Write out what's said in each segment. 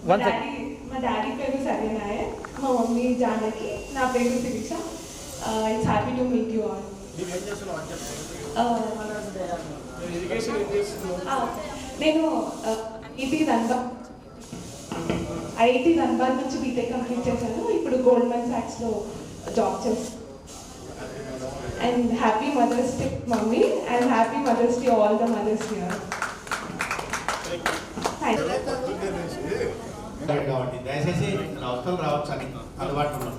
మా డాడీ పేరు సరేనా, మా మమ్మీ జానకి, నా పేరు Shirisha. It's happy to meet you all. నేను ఐఐటి ధన్బాద్ నుంచి బీటెక్ కంప్లీట్ చేశాను. ఇప్పుడు గోల్డ్మన్ సాక్స్లో జాబ్ చేస్తాను. And happy mother's day mummy, and happy mother's day all the mothers here. కాబట్టి దయచేసి అవసరం రావచ్చు అని అందుబాటులో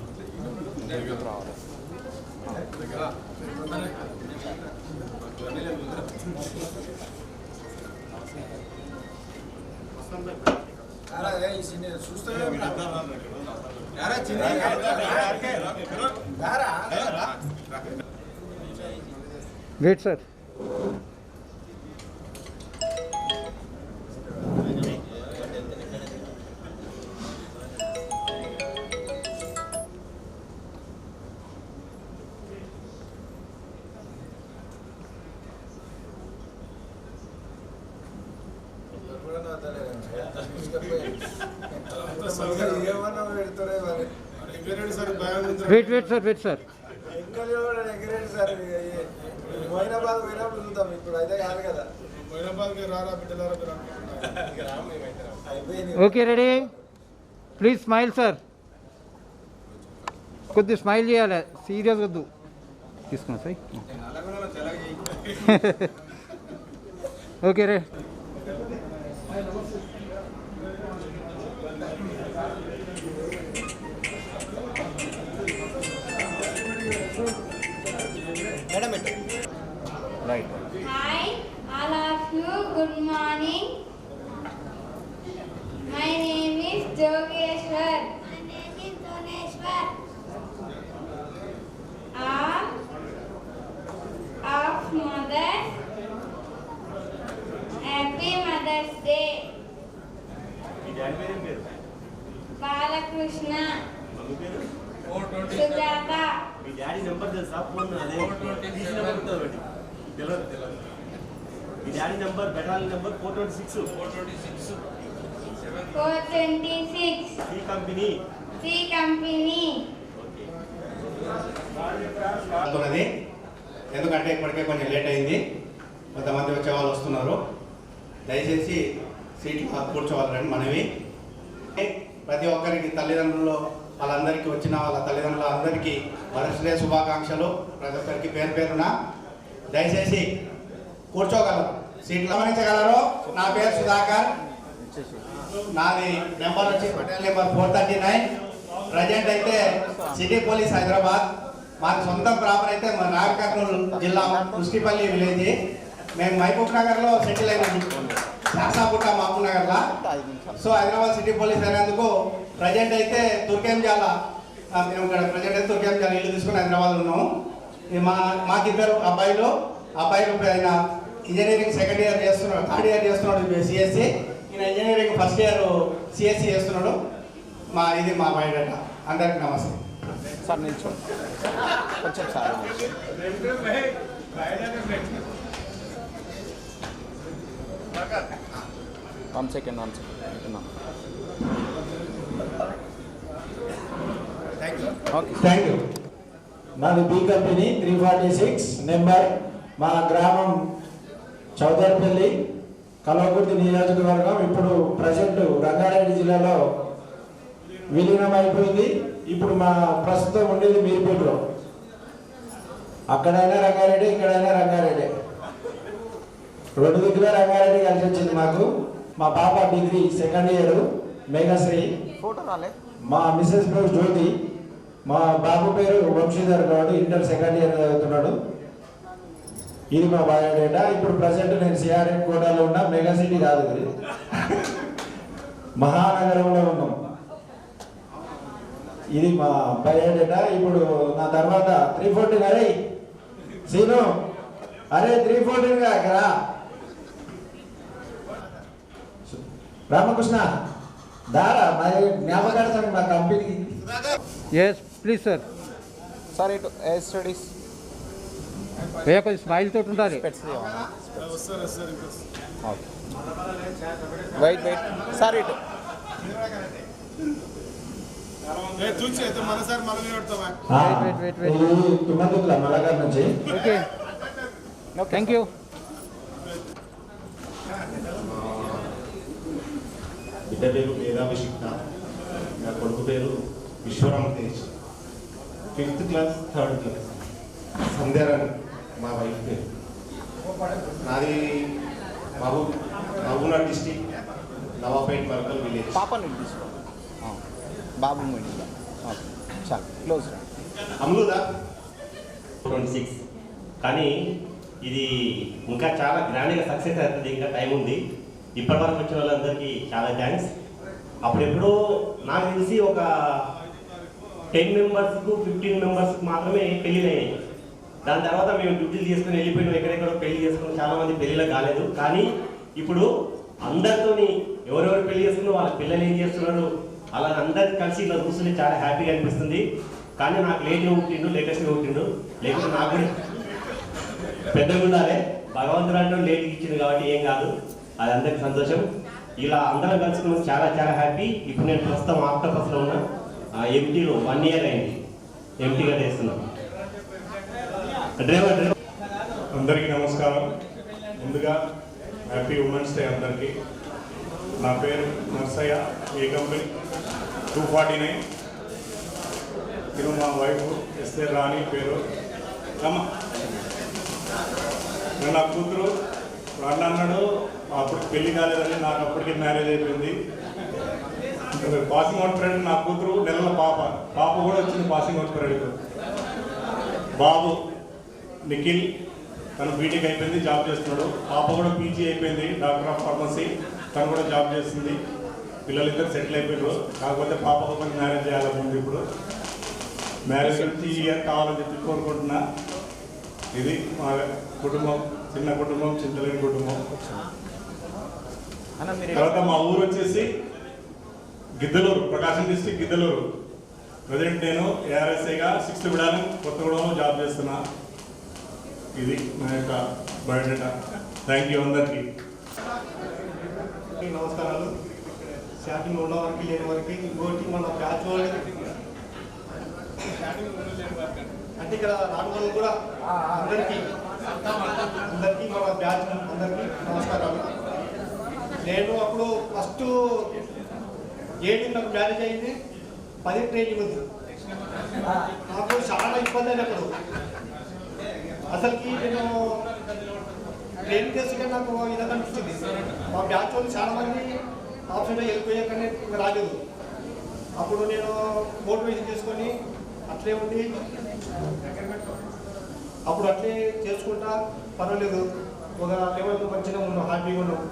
wait sir. Wait sir. Okay ready, please smile sir. కొద్దిగా స్మైల్ చేయాలి, సీరియస్ వద్దు. తీసుకున్నా సార్. ఓకే రే. Right. Hi, all of you. Good morning. My name is Jogeshwar. My name is Doneshwar. Of mothers. Happy Mother's Day. Balakrishna. Sujata. మీ daddy number తెలుసా? Phone అదే 420 మీ daddy number బెటాలి number 426 C company okay. ఎందుకంటే ఇప్పటికే కొంచెం late అయింది, కొంతమంది వచ్చే వాళ్ళు వస్తున్నారు. దయచేసి సీట్లు కూర్చోవాలని మనవి. ప్రతి ఒక్కరికి తల్లిదండ్రులు వాళ్ళందరికీ వచ్చిన వాళ్ళ తల్లిదండ్రులందరికీ మదర్స్ డే శుభాకాంక్షలు. ప్రతి ఒక్కరికి పేరు పేరున దయచేసి కూర్చోగలరు, సీట్లు గమనించగలరు. నా పేరు సుధాకర్, నాది నెంబర్ వచ్చి పటేల్ నెంబర్ 439. ప్రజెంట్ అయితే సిటీ పోలీస్ హైదరాబాద్. మాకు సొంత ప్రాపర్ అయితే మా నాగర్కర్నూలు జిల్లా ముష్టిపల్లి విలేజ్. మేము మహబూబ్ నగర్లో సెటిల్ అయినాము, శాసాపుట్ట మహబూబ్ నగర్లో. సో హైదరాబాద్ సిటీ పోలీస్ అయినందుకు ప్రజెంట్ అయితే తుర్కేంజాల, మేము ఇక్కడ ప్రజెంట్ అయితే తుర్కేంజాల ఇల్లు తీసుకుని హైదరాబాద్లో ఉన్నాము. మాకిద్దరు అబ్బాయిలు ఆయన ఇంజనీరింగ్ సెకండ్ ఇయర్ చేస్తున్నాడు, థర్డ్ ఇయర్ చేస్తున్నాడు సిఎస్సి. ఈయన ఇంజనీరింగ్ ఫస్ట్ ఇయర్ సిఎస్సి చేస్తున్నాడు. ఇది మా బయోడేటా. అందరికీ నమస్తే సార్. నిల్చోండి కొంచెం సార్. 1 second. Thank you. మాది బి కంపెనీ 346 నెంబర్. మా గ్రామం చౌదరిపల్లి, కల్వకుర్తి నియోజకవర్గం. ఇప్పుడు ప్రజెంట్ రంగారెడ్డి జిల్లాలో విలీనం అయిపోయింది. ఇప్పుడు మా ప్రస్తుతం ఉండేది మీర్పేటలో. అక్కడైనా రంగారెడ్డి, ఇక్కడైనా రంగారెడ్డి, రెండు దిక్కుల రంగారెడ్డి కలిసి వచ్చింది మాకు. మా పాప డిగ్రీ సెకండ్ ఇయర్ మేఘశ్రీ, మా మిసెస్ పేరు జ్యోతి, మా బాబు పేరు Vamshidhar Goud, inter second year చదువుతున్నాడు. ఇది మా బయోడేటా. ఇప్పుడు ప్రజెంట్ నేను సిఆర్ఎన్ కోటాలో ఉన్నా. మెగా సిటీ కాదు, ఇది మహానగరంలో ఉన్నాం. ఇది మా బయోడేటా. ఇప్పుడు నా తర్వాత 314 అరే సీను, అరే 314 రా రామకృష్ణ దారా మరి జ్ఞాపకార్థం మా కంపెనీకి. Yes please sir. సార్ ఇటు స్టడీస్ భయ్యా కొంచెం స్మైల్ తోటి ఉండాలి. వెయిట్ సార్ ఇటు తుమ్మతుల మలగారి నుంచి ఓకే థ్యాంక్ యూ. బిడ్డ పేరు వేదాభిషిక్త, నా కొడుకు పేరు Vishwaram Tej, 5th class 3rd class. Sandhyarani మా వైఫ్ పేరు. నాది మహబూబ్నగర్ డిస్టిక్, నవాపేట్ వర్కల్ విలేజ్. పాపని తీసుకో, బాబు ఓకే చాలు క్లోజ్. అమలుదా 26. కానీ ఇది ఇంకా చాలా గ్రాండ్గా సక్సెస్ అవుతుంది, ఇంకా టైం ఉంది. ఇప్పటివరకు వచ్చిన వాళ్ళందరికీ చాలా థ్యాంక్స్. అప్పుడెప్పుడో నాకు తెలిసి ఒక 10 మెంబర్స్కు 15 మెంబర్స్కి మాత్రమే పెళ్ళిళ్ళు అయ్యాయి. దాని తర్వాత మేము డ్యూటీలు చేసుకుని వెళ్ళిపోయినాం, ఎక్కడెక్కడో పెళ్లి చేసుకుని చాలామంది పెళ్ళిళ్ళు కాలేదు. కానీ ఇప్పుడు అందరితోని ఎవరెవరు పెళ్లి చేసుకున్నా వాళ్ళ పిల్లలు ఏం చేస్తున్నారు అలా అందరికి కలిసి ఇలా చూస్తుంటే చాలా హ్యాపీగా అనిపిస్తుంది. కానీ నాకు లేట్గా పుట్టిండు, లేటెస్ట్గా పుట్టిండు, లేకపోతే నాకు కూడా పెద్దగా ఉండాలి. భగవంతుడు అంటే లేట్గా ఇచ్చింది కాబట్టి ఏం కాదు, అది అందరికి సంతోషం. ఇలా అందరం కలుసుకున్నాం, చాలా చాలా హ్యాపీ. ఇప్పుడు నేను ప్రస్తుతం ఆక్టోపస్లో ఉన్నా, ఎంటీలో 1 year అయింది, ఎంటీగా చేస్తున్నాం. డ్రైవర్ అందరికీ నమస్కారం. ముందుగా హ్యాపీ ఉమెన్స్ డే అందరికీ. నా పేరు నర్సయ్య, ఏ కంపెనీ 249. ఇది మా వైఫ్ ఎస్ఏ రాణి పేరు. నా కూతురు వాడు అన్నాడు అప్పుడు పెళ్లి కాలేదని, నాకు అప్పటికి మ్యారేజ్ అయిపోయింది. పాసింగ్ అవుట్ పరేడ్ నా కూతురు నెలల పాప కూడా వచ్చింది పాసింగ్ అవుట్ పరేడ్. బాబు నిఖిల్ తను బీటెక్ అయిపోయింది, జాబ్ చేస్తున్నాడు. పాప కూడా పీజీ అయిపోయింది, డాక్టర్ ఆఫ్ ఫార్మసీ, తను కూడా జాబ్ చేస్తుంది. పిల్లలిద్దరు సెటిల్ అయిపోయారు. కాకపోతే పాపకు కొంచెం మ్యారేజ్ చేయాలనుకుంది. ఇప్పుడు మ్యారేజ్ గురించి ఈ ఇయర్ కావాలని చెప్పి కోరుకుంటున్నా. ఇది మా కుటుంబం, చిన్న కుటుంబం, చింతలేని కుటుంబం. తర్వాత మా ఊరు వచ్చేసి గిద్దలూరు, ప్రకాశం డిస్ట్రిక్ట్ గిద్దలూరు. ప్రజెంట్ నేను ఏఆర్ఎస్ఐగా 6th విడాను కొత్తగూడెంలో జాబ్ చేస్తున్నా. ఇది నా యొక్క బయోడేటా. థ్యాంక్ యూ అందరికీ. నమస్కారాలు. స్టార్టింగ్ ఉన్న వరకు లేని వరకు ఇంకోటి మన బ్యాచ్ వాళ్ళు అంటే ఇక్కడ రాని వాళ్ళు కూడా అందరికీ మన బ్యాచ్ అందరికీ నమస్కారాలు. నేను అప్పుడు ఫస్ట్ 7 నాకు మ్యారేజ్ అయింది, 10 ట్రైనింగ్ ఉంది. నాకు చాలా ఇబ్బంది అయినప్పుడు అసలుకి నేను ట్రైనింగ్ చేస్తే నాకు ఇలా అనిపిస్తుంది. మా బ్యాచ్ వాళ్ళు చాలామంది ఆప్షన్లో వెళ్ళిపోయాకనే ఇంకా రాలేదు. అప్పుడు నేను మోటివేషన్ చేసుకొని అట్లే ఉండి అప్పుడు అట్లే చేసుకుంటా పర్వాలేదు, ఒక లెవెల్ మంచిగా ఉన్నాం, హ్యాపీగా ఉన్నాం.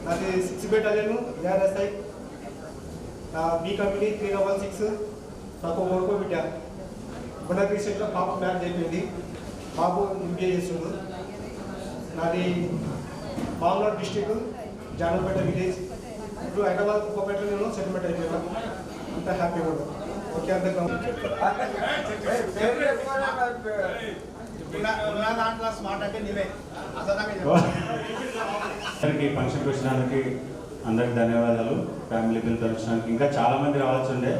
నాది 6 బెటాలియన్ ఏఆర్ఎస్ఐ, బి కంపెనీ 316. నాకు కొడుకు బిడ్డ గుండె రీసెంట్లో పాప మ్యారేజ్ అయిపోయింది, బాబు ఎంబీఏ చేస్తుండు. నాది మామూలు డిస్టిక్ జానపేట విలేజ్. ఇప్పుడు హైదరాబాద్ కుప్పపేటలో నేను సెటిల్మెంట్ అయిపోయినా. అంత హ్యాపీగా ఉన్నాం. ఓకే అందరికీ ఫంక్షన్కి వచ్చినందుకు అందరికి ధన్యవాదాలు. ఫ్యామిలీ పిల్లలు వచ్చినందుకు ఇంకా చాలామంది రావాల్సి ఉండే,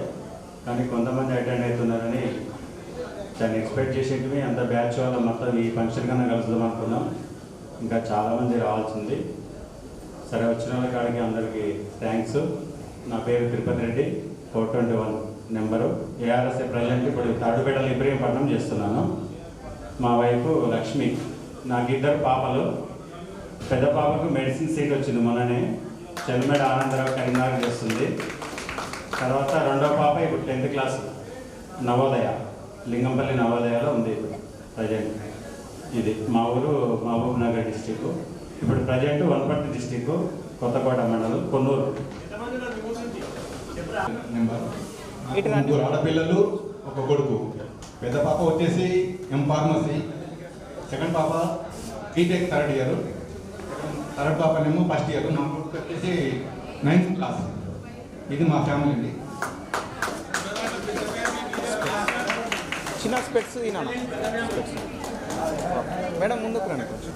కానీ కొంతమంది అటెండ్ అవుతున్నారని దాన్ని ఎక్స్పెక్ట్ చేసేటివి. అంత బ్యాచ్ వాళ్ళ మొత్తం ఈ ఫంక్షన్ కన్నా కలుద్దాం అనుకున్నాం. ఇంకా చాలామంది రావాల్సింది. సరే, వచ్చిన వాళ్ళ కాడికి అందరికీ థ్యాంక్స్. నా పేరు తిరుపతి రెడ్డి, 421 నెంబరు. ఏఆర్ఎస్ఏ ప్రజెంట్ ఇప్పుడు తాడుపేటలో ఇబ్రహీంపట్నం చేస్తున్నాను. మా వైఫ్ లక్ష్మి. నాకు 2 పాపలు. పెద్ద పాపకు మెడిసిన్ సీట్ వచ్చింది మొన్ననే, చెల్లిమేడ ఆనందరావు కరీంనగర్ చేస్తుంది. తర్వాత రెండో పాప ఇప్పుడు 10th క్లాస్ నవోదయ, లింగంపల్లి నవోదయలో ఉంది ప్రజెంట్. ఇది మా ఊరు మహబూబ్నగర్ డిస్టిక్. ఇప్పుడు ప్రజెంట్ వనపర్తి డిస్టిక్, కొత్తకోట మండలం, కొన్నూరు. ముగ్గురు ఆడపిల్లలు, ఒక కొడుకు. పెద్ద పాప వచ్చేసి ఎం ఫార్మసీ, సెకండ్ పాప బీటెక్ 3rd year, థర్డ్ పాపనేమో 1st year. మా కొడుకు వచ్చేసి 9th class. ఇది మా ఫ్యామిలీ అండి. చిన్న స్పెట్స్ తినాలి మేడం, ముందుకు రండి కొంచెం.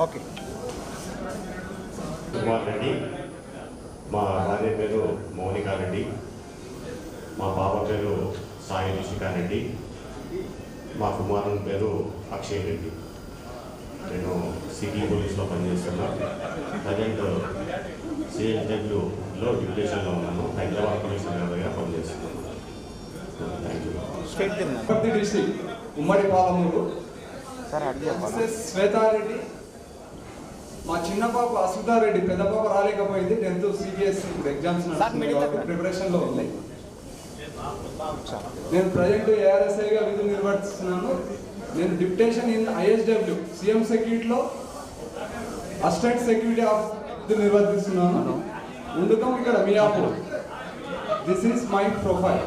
ఓకే. కుమార్ రెడ్డి, మా భార్య పేరు మౌనికా రెడ్డి, మా బావ పేరు సాయి రిషికా రెడ్డి, మా కుమారుని పేరు అక్షయ్ రెడ్డి. నేను సిటీ పోలీస్లో పనిచేస్తున్నా. ప్రజెంట్ సిఎస్డబ్ల్యూలో డిప్యూటేషన్లో ఉన్నాను. హైదరాబాద్ పోలీస్ దగ్గర పనిచేస్తున్నాను. Thank you. డిస్ట్రిక్ట్ ఉమ్మడి పాలమూరు. శ్వేతారెడ్డి, మా చిన్న పాప అసుధారెడ్డి, పెద్ద పాప రాలేకపోయింది. 10th సిబిఎస్ఈ ఎగ్జామ్స్ ప్రిపరేషన్లో ఉంది. నేను ప్రజెంట్ ఏఆర్ఎస్ఐగా విధులు నిర్వర్తిస్తున్నాను. నేను డిప్యూటేషన్ ఇన్ ఐఎస్డబ్ల్యూ సిఎం సెక్యూరిటీలో అసిస్టెంట్ సెక్యూరిటీ ఆఫీస్ నిర్వర్తిస్తున్నాను. ఉండకం ఇక్కడ Miyapur. This is my profile.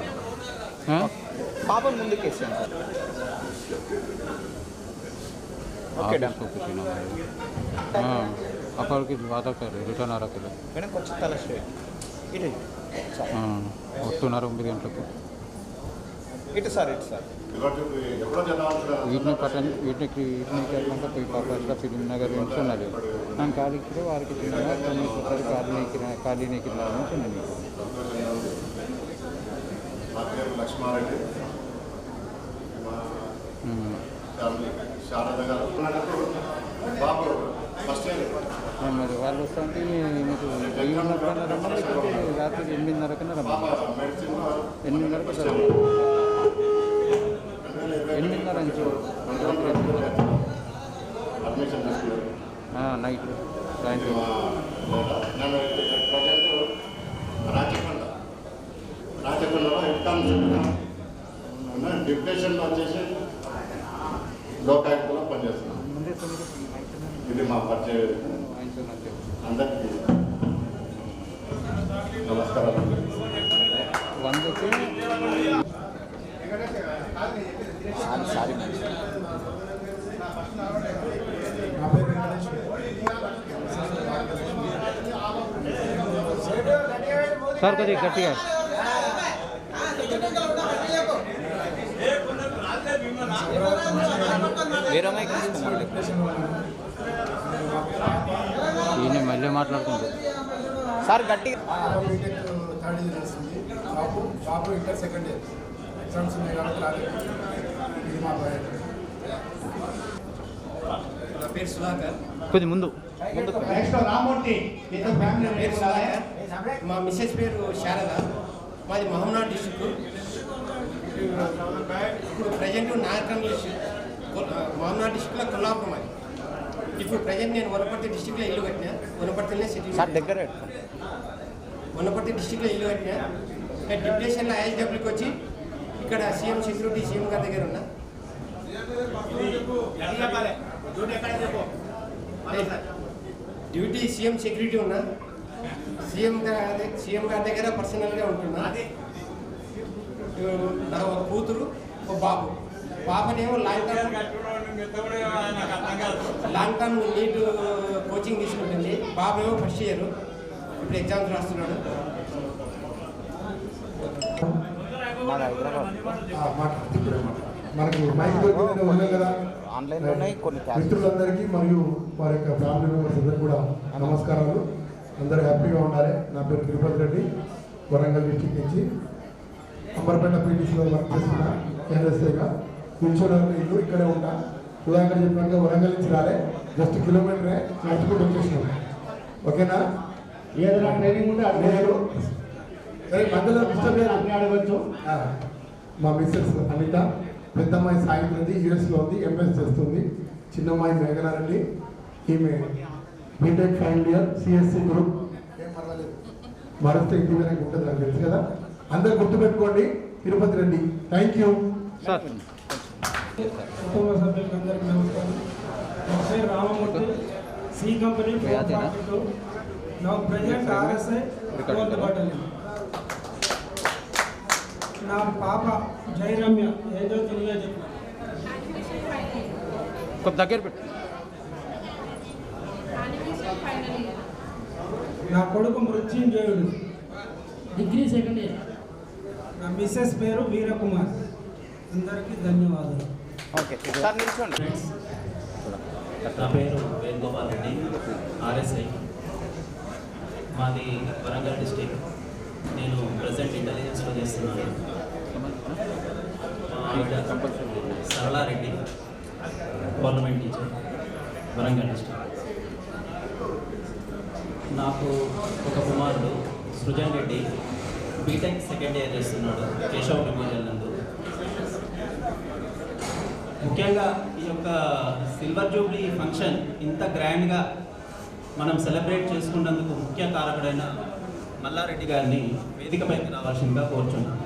పాపం ముందుకేసాను సార్. ओके डन अपन की वादा कर रिटर्न आ रहा किलो मैंने कुछ तलाश है इटे वस्तुన్నారు 9 గంటలకు ఇటు సార్ వీటిని పట్టండి. వీటిని వెళ్ళాక పోయి పాప ఫిలిం నగర్ నుంచి ఉన్నది. నేను ఖాళీకి వారికి ఖాళీకి రావాలని లక్ష్మారెడ్డి శారద గారు బాబు ఫస్ట్ మరి వాళ్ళు వస్తుంటే మీకు రాత్రి 8:30 రమ్మన్నారు. 8:30 నుంచి అడ్మిషన్ నైట్ సాయంత్రం రాచకొండలో ఎగ్జామ్స్ డిప్యూటేషన్లో వచ్చేసి లోకాయుక్తలో పనిచేస్తున్నాం. ఇది మా పరిచయం. అందరికీ నమస్కారాలు. సార్ కొద్దిగా గట్టిగా ఈయన మళ్ళీ మాట్లాడుతుంది సార్ గట్టి థర్డ్ ఇయర్ చేస్తుంది. బాబు ఇంటర్ సెకండ్ ఇయర్ ఎగ్జామ్స్ ఉన్నాయి కాబట్టి రాలేదు. ఇది మా నా పేరు సుధాకర్. కొద్ది ముందు రామూర్తి. పేరు సుధాకర్. మా మిస్సెస్ పేరు శారద. మాది మహమ్నాడ్ డిస్ట్రిక్ట్. ఇప్పుడు ప్రజెంట్ నాగర్కర్నూలు డిస్ట్రిక్ట్ మహమ్నాడ్ డిస్ట్రిక్ట్లో కొల్లాపురం అది. ఇప్పుడు ప్రజెంట్ నేను వనపర్తి డిస్ట్రిక్ట్లో ఇల్లు కట్టినా. వనపర్తిలోనే సిటీ దగ్గర వనపర్తి డిస్ట్రిక్ట్లో ఇల్లు కట్టినా. నేను డిప్యూటేషన్లో ఐఎస్డబ్ల్యూకి వచ్చి ఇక్కడ సీఎం సెక్యూరిటీ సీఎం గారి దగ్గర ఉన్నా. డ్యూటీ సీఎం సెక్యూరిటీ ఉన్నా. సీఎం గారి దగ్గర పర్సనల్గా ఉంటున్నా. నా ఒక కూతురు ఒక బాబు. పాపనేమో లాంగ్ టర్మ్ నీట్ కోచింగ్ తీసుకుంటుంది. బాబు ఏమో ఫస్ట్ ఇయర్ ఇప్పుడు ఎగ్జామ్స్ రాస్తున్నాడు. మనకు మైక్ దొరికిందని ఉన్నాం కదా. ఆన్లైన్లోనే కొన్ని మిత్రులందరికీ మరియు వారి యొక్క ఫ్యామిలీ మెంబర్స్ అందరికీ కూడా నమస్కారాలు. అందరూ హ్యాపీగా ఉండాలి. నా పేరు తిరుపతి రెడ్డి, వరంగల్ డిస్టిక్ నుంచి అంబర్పేట పీటీసీలో వర్క్ చేస్తున్నా. ఎన్ఎస్ఏగా కూర్చోవడం ఇల్లు ఇక్కడే ఉంటా. సుధాకర్ చెప్పినట్టుగా వరంగల్ నుంచి రాలే, జస్ట్ కిలోమీటరే నడుచుకుంటూ వచ్చేసినాం. ఓకేనా? ఏదైనా ట్రైనింగ్ ఉంటే నేను మధ్యలో డిస్టర్బ్ అడగచ్చు. మా మిస్సెస్ అనిత, పెద్దమ్మాయి సాయంత్రం యూఎస్లో ఉంది, ఎంఎస్ చేస్తుంది. చిన్నమ్మాయి మేఘనారెడ్డి, ఈమె B Tech final year CSC group. ఏం పర్వాలేదు, మరొస్తే ఇంటి వరకు ఉంటుంది నాకు తెలుసు కదా. అందరు గుర్తుపెట్టుకోండి, Tirupati Reddy. Thank you sir. కుటుంబ సభ్యులకు అందరికీ నమస్కారం. నా పేరు రామమూర్తి, సి కంపెనీ నా ప్రెసిడెంట్ ఆర్ఎస్ఐ బటాలియన్. నా పాప జయరమ్య ఏదో తెలియ చెప్పాను. దగ్గర పెట్టు. నా కొడుకు మృత్యుంజయుడు, డిగ్రీ సెకండ్ ఇయర్. నా మిస్సెస్ పేరు వీరకుమార్. అందరికీ ధన్యవాదాలు. ఓకే సార్ నిల్చోండి. నా పేరు వేణుగోపాల్ రెడ్డి, ఆర్ఎస్ఐ, మాది వరంగల్ డిస్టిక్. నేను ప్రజెంట్ ఇంటెలిజెన్స్లో చేస్తున్నాను. Saralareddy, government teacher, Warangal district. నాకు ఒక కుమారుడు Srujan Reddy, BTech second year చేస్తున్నాడు కేశవ్ మెమోరియల్ నందు. ముఖ్యంగా ఈ యొక్క సిల్వర్ జూబ్లీ ఫంక్షన్ ఇంత గ్రాండ్గా మనం సెలబ్రేట్ చేసుకున్నందుకు ముఖ్య కారకుడైన మల్లారెడ్డి గారిని వేదికపైకి రావాల్సిందిగా కోరుచున్నాను.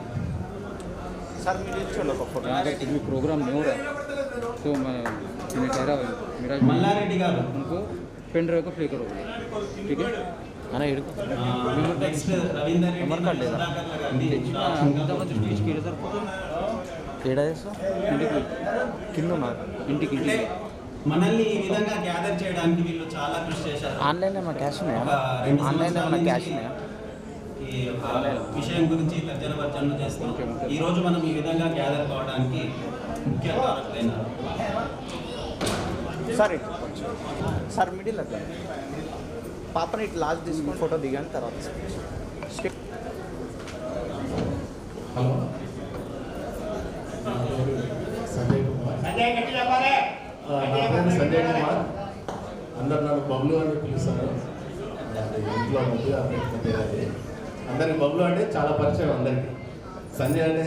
सर मेरे चलो को फोटो टीवी प्रोग्राम नहीं हो रहा तो मैं इन्हें ठहरा मेरा मल्लारेड्डी गारू उनको पेन ड्राइव को प्ले करो ठीक है అన్న ఇడు నెక్స్ట్ రవీందర్ నెంబర్ కార్డ్ లేదా ఇంతమంది స్పీచ్ కి సార్ ఫోటో ఏడా చేస్తా ఇంటికి కింద ఉన్నారు ఇంటికి మనల్ని ఈ విధంగా గ్యాదర్ చేయడానికి వీళ్ళు చాలా కృషి చేశారు. ఆన్లైన్ ఏమైనా క్యాష్ ఉన్నాయా? ఆన్లైన్ ఏమైనా క్యాష్ ఉన్నాయా? ఈ విషయం గురించి తర్జన భర్జన చేస్తున్నాం. ఈరోజు మనం ఈ విధంగా గ్యాదర్ కావడానికి ముఖ్య కారకులైన సార్ సార్ మిడిల్ అట్లా పాపని ఇట్లా లాస్ట్ తీసుకుని ఫోటో దిగాను తర్వాత స్టెప్. హలో, సంజయ్ కుమార్. నా పేరు సంజయ్ కుమార్. అందరు నన్ను బబ్లు అని పిలుస్తారు. ఇంట్లో ముద్దుగా పెట్టిన పేరు అది. అందరికి బబ్లు అంటే చాలా పరిచయం అందరికి. సంజయ్ అంటే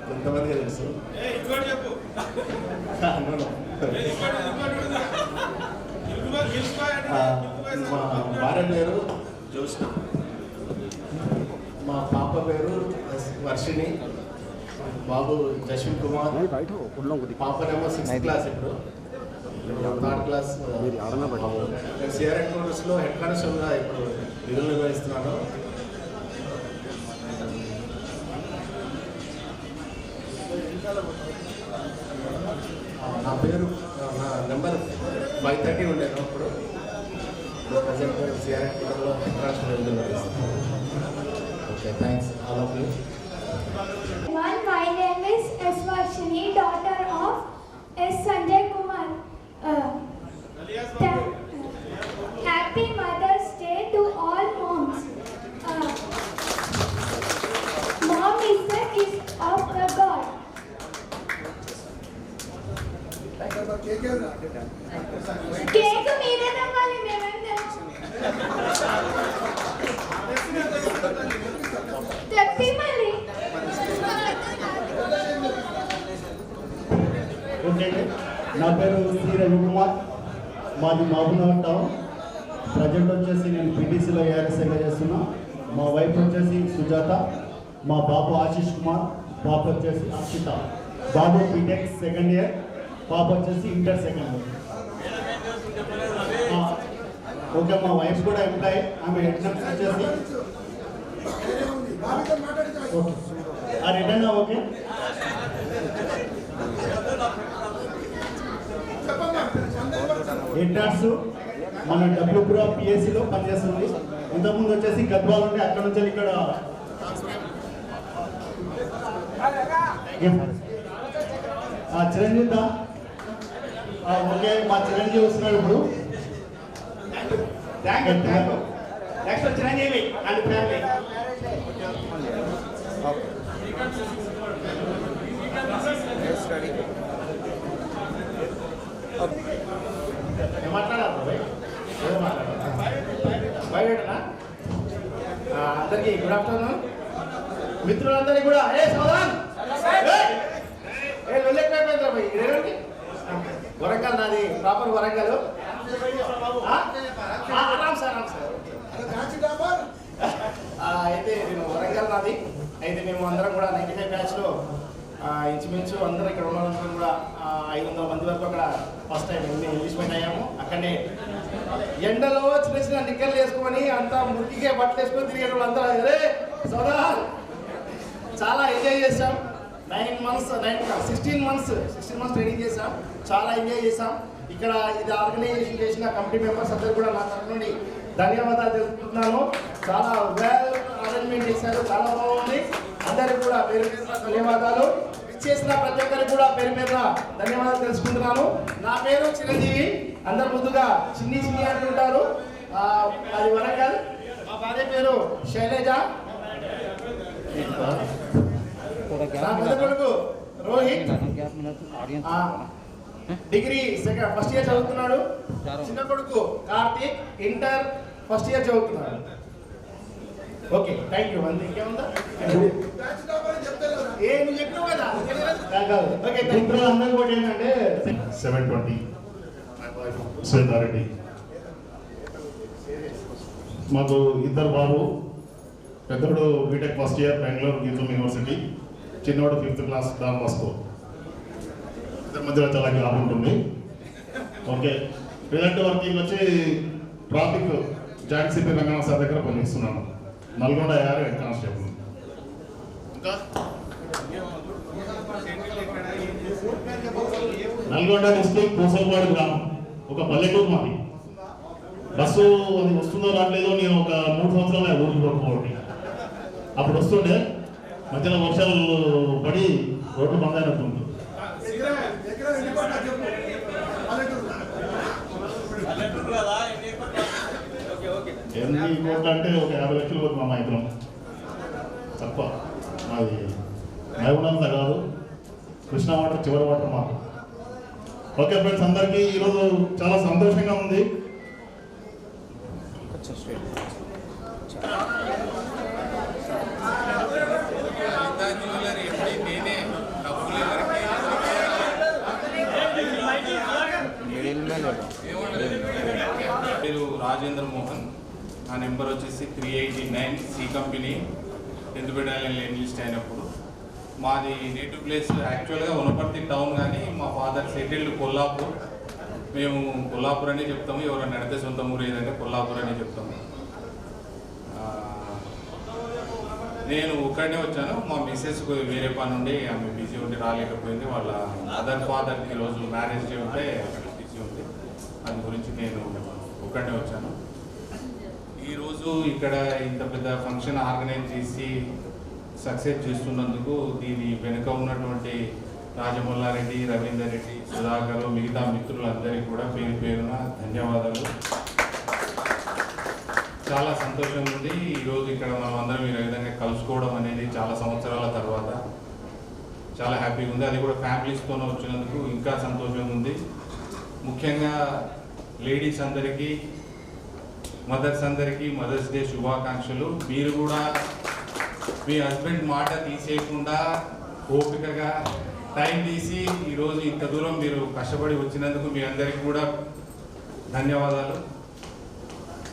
కొంతమందికి తెలుసు. మా భార్య పేరు జ్యోష్ణ, మా పాప పేరు వర్షిణి, బాబు జశ్విన్ కుమార్, పాపనేమో 6th క్లాస్, ఇప్పుడు 3rd క్లాస్. నేను సిఆర్ హెడ్ క్వార్టర్స్లో హెడ్ కానిస్టేబుల్గా ఇప్పుడు విధులు నిర్వహిస్తున్నాను. నా పేరు, నా నెంబర్ 530 ఉండేది అప్పుడు. ప్రజెంట్ సిఆర్ హెడ్ క్వార్టర్లో హెడ్ కానిస్టేబుల్ విధులు నిర్వహిస్తున్నాను. Okay, thanks all of you. My name is S. Varshini, daughter of S. Sanjay Kumar. Happy Mother's Day to all moms. Mom is the gift of the God. Cake మీరే నవ్వాలి, మేమేం చెప్పి మళ్ళీ. Okay, నా పేరు శ్రీ రవికుమార్, మాది మహబూబ్నగర్ టౌన్. ప్రజెంట్ వచ్చేసి నేను పీటీసీలో ఏఆర్ఎస్ఐగా చేస్తున్నా. మా వైఫ్ వచ్చేసి సుజాత, మా బాబు ఆశీష్ కుమార్, పాప వచ్చేసి అక్షిత. బాబు బీటెక్ సెకండ్ ఇయర్, పాప వచ్చేసి ఇంటర్ సెకండ్ ఇయర్. ఓకే, మా వైఫ్ కూడా ఎంప్లాయ్, ఆమె ఎగ్జామ్స్ వచ్చేసి ఓకే రిటర్న్. ఓకే, హెడ్ మన డబ్ల్యూపురా పిఎస్సిలో పనిచేస్తుంది. ఇంతకుముందు వచ్చేసి గద్వాల్ ఉంటే అక్కడ నుంచి ఇక్కడ చిరంజీవి. ఓకే, మా చిరంజీవి వస్తున్నాడు ఇప్పుడు. Next Chiranjeevi and family. అందరికీ గుడ్ ఆఫ్టర్నూన్. మిత్రులందరికీ కూడా వరంగల్, నాది ప్రాపర్ వరంగల్. అయితే నేను వరంగల్ నాది. అయితే మేము అందరం కూడా 95 బ్యాచ్లో ఇంచుమించు అందరూ ఇక్కడ ఉన్నందరం కూడా 500 మంది వరకు అక్కడ ఫస్ట్ టైం ఎంగేజ్మెంట్ అయ్యాము. అక్కడనే ఎండలో చిన్న చిన్న నిక్కర్లు వేసుకొని అంతా మురికిగా బట్టలు వేసుకొని తిరిగే వాళ్ళు అందరూ సోదా చాలా ఎంజాయ్ చేసాం. 16 మంత్స్ ట్రైనింగ్ చేసాం. చాలా ఎంజాయ్ చేసాం. ఇక్కడ ఇది ఆర్గనైజేషన్ చేసిన కమిటీ మెంబర్స్ అందరూ కూడా నా తరఫు నుండి ధన్యవాదాలు తెలుపుతున్నాను. చాలా వెల్ అరేంజ్మెంట్ చేశారు, చాలా బాగుంది. అందరికీ కూడా పేరు పేరున ధన్యవాదాలు. చేసిన ప్రతి ఒక్కరికి కూడా పేరు పేరున ధన్యవాదాలు తెలుసుకుంటున్నాను. నా పేరు చిరంజీవి. అందరు ముందుగా చిన్ని చిన్ని అంటుంటారు. అది వరంగల్. మా భార్య పేరు శైలజ. నా పెద్ద కొడుకు రోహిత్ డిగ్రీ ఫస్ట్ ఇయర్ చదువుతున్నాడు. చిన్న కొడుకు కార్తీక్ ఇంటర్ ఫస్ట్ ఇయర్ చదువుతున్నాడు. Okay, thank you. అంతే, ఇంకేముందా? నువ్వు చెప్పినావు కదా. ఓకే, అందరూ కూడా ఏంటంటే 720 శ్వేతారెడ్డి. మాకు ఇద్దరు బాబు. పెద్దోడు బీటెక్ ఫస్ట్ ఇయర్ బెంగళూరు గీతం యూనివర్సిటీ, చిన్నోడు 5th క్లాస్ డాన్ బాస్కో. ఇద్దరి మధ్యలో చాలా గ్యాప్ ఉంటుంది. ఓకే, ప్రజెంట్ వర్కింగ్ వచ్చి traffic joint CP Ranganath sir దగ్గర పనిచేస్తున్నాను. Nalgonda AR head constable. ఇంకా నల్గొండ డిస్ట్రిక్ట్ పూసలపాడు గ్రామం, ఒక పల్లెటూరు మాది. బస్సు అది వస్తుందో రావట్లేదో నేను ఒక 3 సంవత్సరాలు ఊరికి పడుకోవాలి. అప్పుడు వస్తుండే మధ్యలో వర్షాలు పడి రోడ్డు బంద్ అయినట్టుంది. ఎన్ని కోట్లు అంటే ఒక 50 లక్షలు పోతుంది మా మైత్రం తప్ప. మాది మహబూబ్నగర్ కాదు, కృష్ణా వాటర్ చివరి వాటర్ మాకు. ఓకే ఫ్రెండ్స్, అందరికీ ఈరోజు చాలా సంతోషంగా ఉంది. పేరు రాజేంద్ర మోహన్. నా నెంబర్ వచ్చేసి 389. C company 10th battalion enlist అయినప్పుడు. మాది నేటివ్ ప్లేస్ యాక్చువల్గా వనపర్తి టౌన్, కానీ మా ఫాదర్ సెటిల్డ్ కొల్లాపూర్. మేము కొల్లాపూర్ అనే చెప్తాము, ఎవరైనా నడితే సొంత ఊరు ఏదంటే కొల్లాపూర్ అనే చెప్తాము. నేను ఒక్కడనే వచ్చాను. మా మిస్సెస్ వేరే పని ఉండి ఆమె బిజీ ఉండి రాలేకపోయింది. వాళ్ళ మదర్ ఫాదర్కి ఈరోజు మ్యారేజ్ డే ఉంటే బిజీ ఉంది. దాని గురించి నేను ఒక్కడనే వచ్చాను. ఈరోజు ఇక్కడ ఇంత పెద్ద ఫంక్షన్ ఆర్గనైజ్ చేసి సక్సెస్ చేస్తున్నందుకు దీని వెనుక ఉన్నటువంటి రాజమల్లారెడ్డి, రవీందర్ రెడ్డి, సుధాకర్, మిగతా మిత్రులందరికీ కూడా పేరు పేరున ధన్యవాదాలు. చాలా సంతోషంగా ఉంది ఈరోజు ఇక్కడ మనం అందరం ఈ విధంగా కలుసుకోవడం అనేది. చాలా సంవత్సరాల తర్వాత చాలా హ్యాపీగా ఉంది. అది కూడా ఫ్యామిలీస్తోనే వచ్చినందుకు ఇంకా సంతోషంగా ఉంది. ముఖ్యంగా లేడీస్ అందరికీ, మదర్స్ అందరికీ మదర్స్ డే శుభాకాంక్షలు. మీరు కూడా మీ హస్బెండ్ మాట తీసేయకుండా ఓపికగా టైం తీసి ఈరోజు ఇంత దూరం మీరు కష్టపడి వచ్చినందుకు మీ అందరికీ కూడా ధన్యవాదాలు.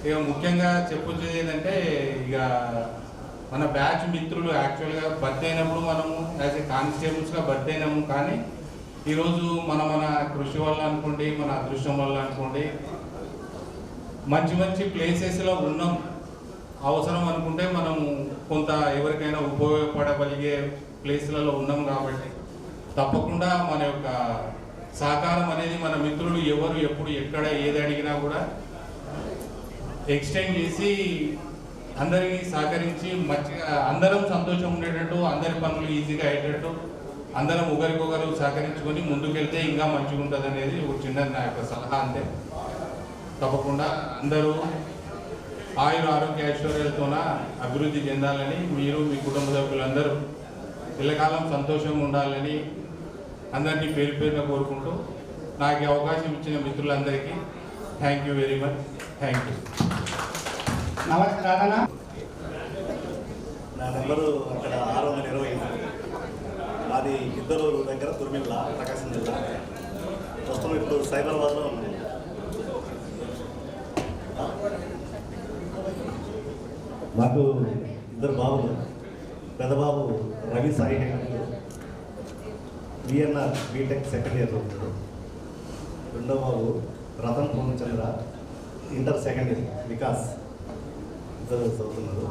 ఇక ముఖ్యంగా చెప్పొచ్చేది ఏంటంటే, ఇక మన బ్యాచ్ మిత్రులు యాక్చువల్గా బర్త్ అయినప్పుడు మనము యాజ్ ఏ కానిస్టేబుల్స్గా బర్త్ అయినాము. కానీ ఈరోజు మన కృషి వల్ల అనుకోండి, మన అదృష్టం వల్ల అనుకోండి, మంచి మంచి ప్లేసెస్లో ఉన్నాం. అవసరం అనుకుంటే మనము కొంత ఎవరికైనా ఉపయోగపడగలిగే ప్లేస్లలో ఉన్నాం. కాబట్టి తప్పకుండా మన యొక్క సహకారం అనేది మన మిత్రులు ఎవరు ఎప్పుడు ఎక్కడ ఏది అడిగినా కూడా ఎక్స్టెండ్ చేసి అందరికీ సహకరించి మంచిగా అందరం సంతోషం ఉండేటట్టు, అందరి పనులు ఈజీగా అయ్యేటట్టు అందరం ఒకరికొకరు సహకరించుకొని ముందుకెళ్తే ఇంకా మంచిగా ఉంటుంది అనేది ఒక చిన్న నా యొక్క సలహా. అంతే. తప్పకుండా అందరూ ఆయుర ఆరోగ్య ఐశ్వర్యాలతోన అభివృద్ధి చెందాలని, మీరు మీ కుటుంబ సభ్యులందరూ ఎల్లకాలం సంతోషంగా ఉండాలని అందరినీ పేరు పేరున కోరుకుంటూ నాకు అవకాశం ఇచ్చిన మిత్రులందరికీ thank you very much. Thank you. నమస్కారం. నా నెంబరు అక్కడ 620. మాది ఇద్దరు దగ్గర తుర్మిల్ల, ప్రకాశం జిల్లా. ప్రస్తుతం ఇప్పుడు సైబరాబాద్లో ఉన్నాను. మాకు ఇద్దరు బాబులు. పెద్ద బాబు Ravi Sai VNR BTech second year చదువుతాడు. రెండో బాబు Ratan Purnachandra inter second year Vikas, ఇద్దరు చదువుతున్నారు.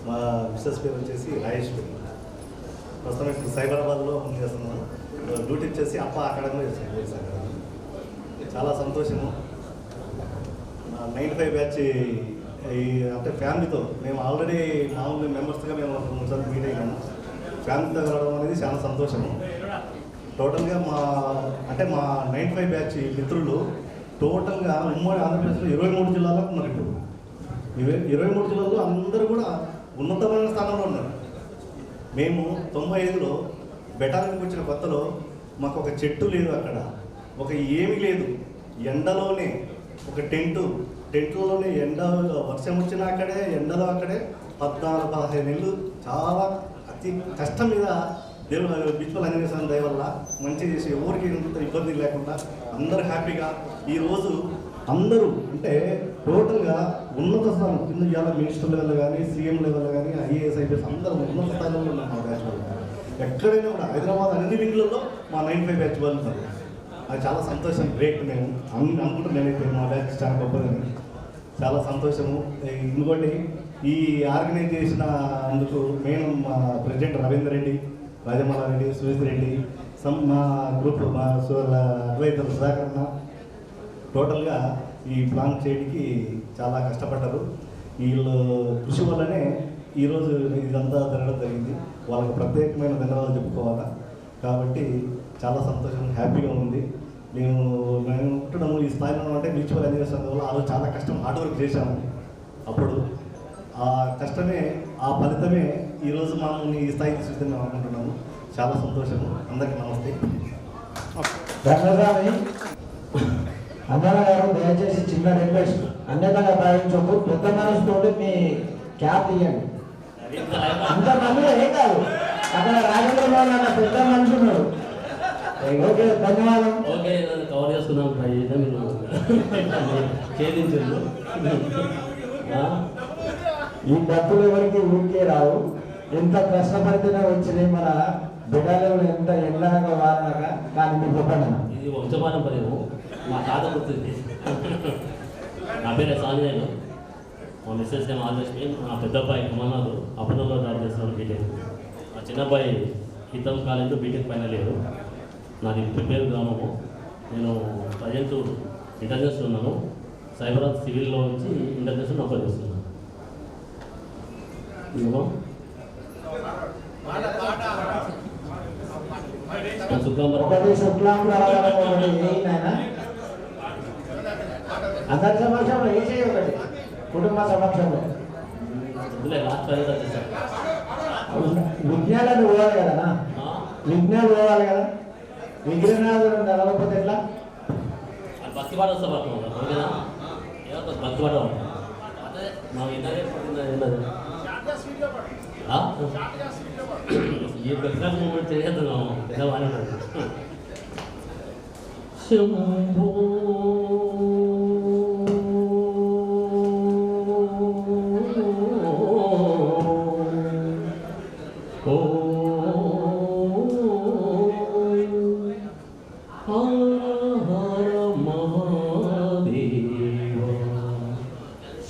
మా మిస్సెస్ పేరు వచ్చేసి రాజేశ్వరి. ప్రస్తుతం ఇప్పుడు సైబరాబాద్లో చేస్తున్నాను. డ్యూటీ వచ్చేసి అప్ప అకాడమీలో చేస్తున్నాను. చాలా సంతోషము. 95 బ్యాచ్ అంటే ఫ్యామిలీతో మేము ఆల్రెడీ మామూలు మెంబర్స్గా మేము 3 సార్లు మీట్ అయినాము. ఫ్యామిలీతో కలవడం అనేది చాలా సంతోషము. టోటల్గా మా 95 బ్యాచ్ మిత్రులు టోటల్గా ఉమ్మడి ఆంధ్రప్రదేశ్లో 23 జిల్లాల్లో ఉన్నారు. ఇప్పుడు 23 జిల్లాల్లో అందరూ కూడా ఉన్నతమైన స్థానంలో ఉన్నారు. మేము 95లో బెటాలియన్కి వచ్చిన కొత్తలో మాకు ఒక చెట్టు లేదు, అక్కడ ఒక ఏమీ లేదు, ఎండలోనే ఒక టెంట్లోనే ఎండ, వర్షం వచ్చినా అక్కడే, ఎండలో అక్కడే 14-15 నెలలు చాలా అతి కష్టం మీద దేవుడు బిచ్పల్ ఆంజనేయ స్వామి దయ వల్ల మంచి చేసి ఎవరికి ఎంత ఇబ్బంది లేకుండా అందరూ హ్యాపీగా ఈరోజు అందరూ అంటే టోటల్గా ఉన్నత స్థానం కింద ఇవాళ మినిస్టర్ లెవెల్ కానీ, సీఎం లెవెల్ కానీ, ఐఏఎస్ ఐపీఎస్ అందరూ ఉన్నత స్థానంలో ఉన్నారు మా బ్యాచ్ వాళ్ళు. ఎక్కడైనా కూడా హైదరాబాద్ అన్ని వింగ్లలో మా 95 బ్యాచ్ వాళ్ళు ఉన్నారు. అది చాలా సంతోషం, గ్రేట్. నేను అనుకుంటున్నాను నేనైతే మా బ్యాచ్ చాలా గొప్పదని, చాలా సంతోషము. ఇంకోటి ఈ ఆర్గనైజ్ చేసిన అందుకు నేను మా ప్రెసిడెంట్ రవీందర్ రెడ్డి, రాజమల్లారెడ్డి, సురేష్ రెడ్డి, మా గ్రూప్ మా అడ్వైజర్ సుధాకరణ టోటల్గా ఈ ప్లాన్ చేయడానికి చాలా కష్టపడ్డారు. వీళ్ళు కృషి వల్లనే ఈరోజు ఇదంతా జరగడం జరిగింది. వాళ్ళకి ప్రత్యేకమైన ధన్యవాదాలు చెప్పుకోవాలా. కాబట్టి చాలా సంతోషం, హ్యాపీగా ఉంది. మేము పుట్టడము ఈ స్థాయిలో అంటే మ్యూచువల్ ఎడ్యుకేషన్ వల్ల ఆ రోజు చాలా కష్టం, హార్డ్ వర్క్ చేశాము. అప్పుడు ఆ కష్టమే, ఆ ఫలితమే ఈరోజు మమ్మల్ని ఈ స్థాయికి తీసుకుందని మేము అనుకుంటున్నాము. చాలా సంతోషము. అందరికీ నమస్తే. ధన్యవాదాలు. అన్నయ్య గారు దయచేసి చిన్న రిక్వెస్ట్, అన్యతగా భావించకు, పెద్ద మనసుతో మీ క్యాప్ తీయండి. అంతమందిలో ఏం కాదు, అక్కడ రాజేంద్ర అన్న పెద్ద మనిషి ఉన్నాడు. ఓకే, ధన్యవాదం. ఓకే, కవర్ చేసుకున్నాం, ట్రై చేద్దాం. మీరు ఛేదించండి. ఈ డబ్బులు ఎవరికి ఊరికే రావు, ఎంత కష్టపడితేనే వచ్చినాయి. మన బిడ్డలు ఎంత ఎండనగా వారనక. కానీ మీరు చెప్పండి, ఇది వంశపారంపర్యము, మా తాత గుర్తుంది. నా పేరు సాంజనేయులు, మా మిస్సెస్ నేమ్ ఆదర్శి. నా పెద్ద అబ్బాయి అమర్నాథ్ అపనంలో డ్రాప్ చేస్తున్నాను బీటెక్. మా చిన్న అబ్బాయి హితం కాలేజీలో బీటెక్ ఫైనల్ ఇయర్. నాది ప్రిపేర్ గ్రామము. నేను ప్రజెంట్ ఇంటర్నేషనల్ ఉన్నాను. సైబరాబాద్ సివిల్లో వచ్చి ఇంటర్నేషనల్ అప్లై చేస్తున్నాను. అందరి సమక్షంలో ఏం చేయకండి, కుటుంబ సమక్షంలో విజ్ఞానాలు పోవాలి కదా, విజ్ఞానాలు పోవాలి కదా, విజ్ఞానాలు నడవకపోతే ఎట్లా? భక్తి పాట వస్తా ఓకేనా? ఏదో భక్తి పాట అదే మా ఇంటర్వ్యూ ఈ పెద్ద మూమెంట్ చేస్తున్నాము. పెద్దవాళ్ళు శంభో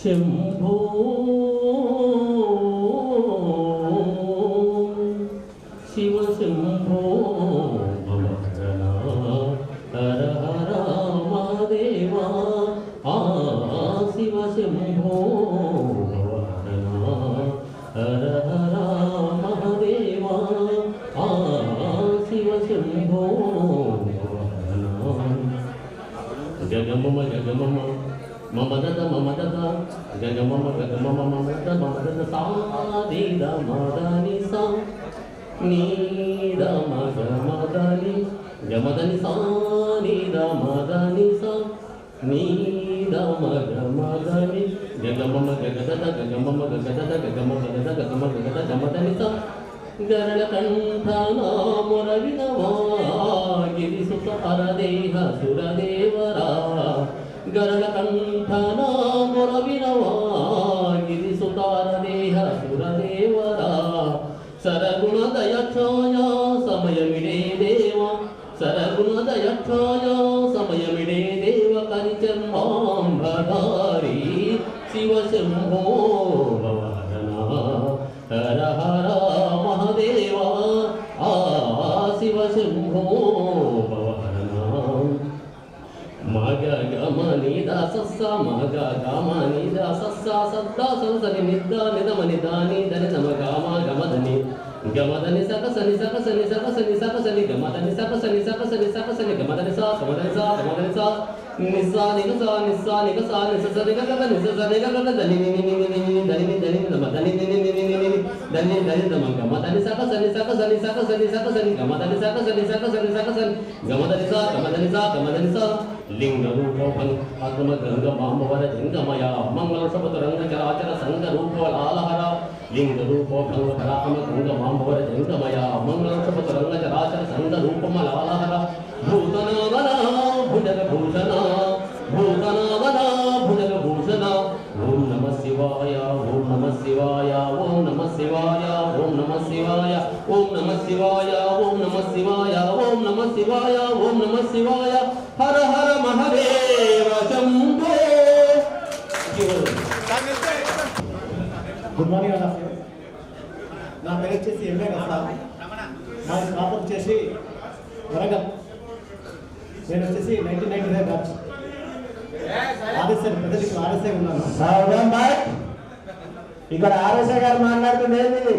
శంభో శివ శంభో భవన హర హర మహాదేవా శివ శంభో భవన హర హర మహాదేవా శివ శంభో భవన గగమమ గగమమ మమదద మమదద గగమమ గగమమ మమదద మమదద సాదీద మదని సా నీద మగమదని గమదని సానీద మదని సా నీద మగమదని గగమమ గగదద గగమమ గగదద గగమ గగద గగమ గగద గమదని సా గరళ కంఠనా మురవినవా గిరిసుత అరదేహ సురదేవరా గరళ కంఠనా మురవినవా గిరిసుతారదేహ సురదేవరా సరగుణ దయక్షాయ సమయమిడే దేవ సరగుణ దయక్షాయ సమయమిడే దేవ కరిచర్మాంబధారి శివ శంభో భవన హర హర మహాదేవా శివ శంభో భవన మగ గమని దాసస్స మగ గమని దాసస్స సద్దా సరసని నిద్దా నిదమని దాని దని నమ గామ గమదని గమదని సకసని సకసని సకసని సకసని గమదని సకసని సకసని సకసని గమదని సా గమదని సా గమదని సా నిసా నిగసా నిసా నిగసా నిసస నిగగ నిసస నిగగ దని ని ని ని ని ని దని ని దని ని దని ని ని ని ని ని దని దని దమ గమ దని సక సని సక సని సక సని సక సని గమ దని సక సని సక సని సక సని గమ దని సా గమ దని సా గమ దని సా లింగ రూపం ఆత్మ గంగ మామవర జంగమయ మంగళ శబద రంగ చరాచర సంగ రూప లాలహర లింగ రూప భంగ పరాక్రమ గంగ మామవర జంగమయ మంగళ శబద రంగ చరాచర సంగ రూపమ లాలహర భూతనావన భుజగ భూషణ భూతనావన భుజగ భూషణ ఓం నమః శివాయ ఓం నమః శివాయ ఓం నమః శివాయ ఓం నమః శివాయ ఓం నమః శివాయ ఓం నమః శివాయ ఓం నమః శివాయ ఓం నమః శివాయ Hara Hara Mahadeva Shambho. Good morning all of you. నా పేరు వచ్చేసి ఎంఏ గఫార్. మా ప్రాపర్ వచ్చేసి వరంగల్. నేను వచ్చేసి 1995 బ్యాచ్. ఆర్ఎస్ఐ ప్రజలకు ఆర్ఎస్ఐ ఉన్నాను. ఇక్కడ ఆర్ఎస్ఐ గారు మాట్లాడుతుండేది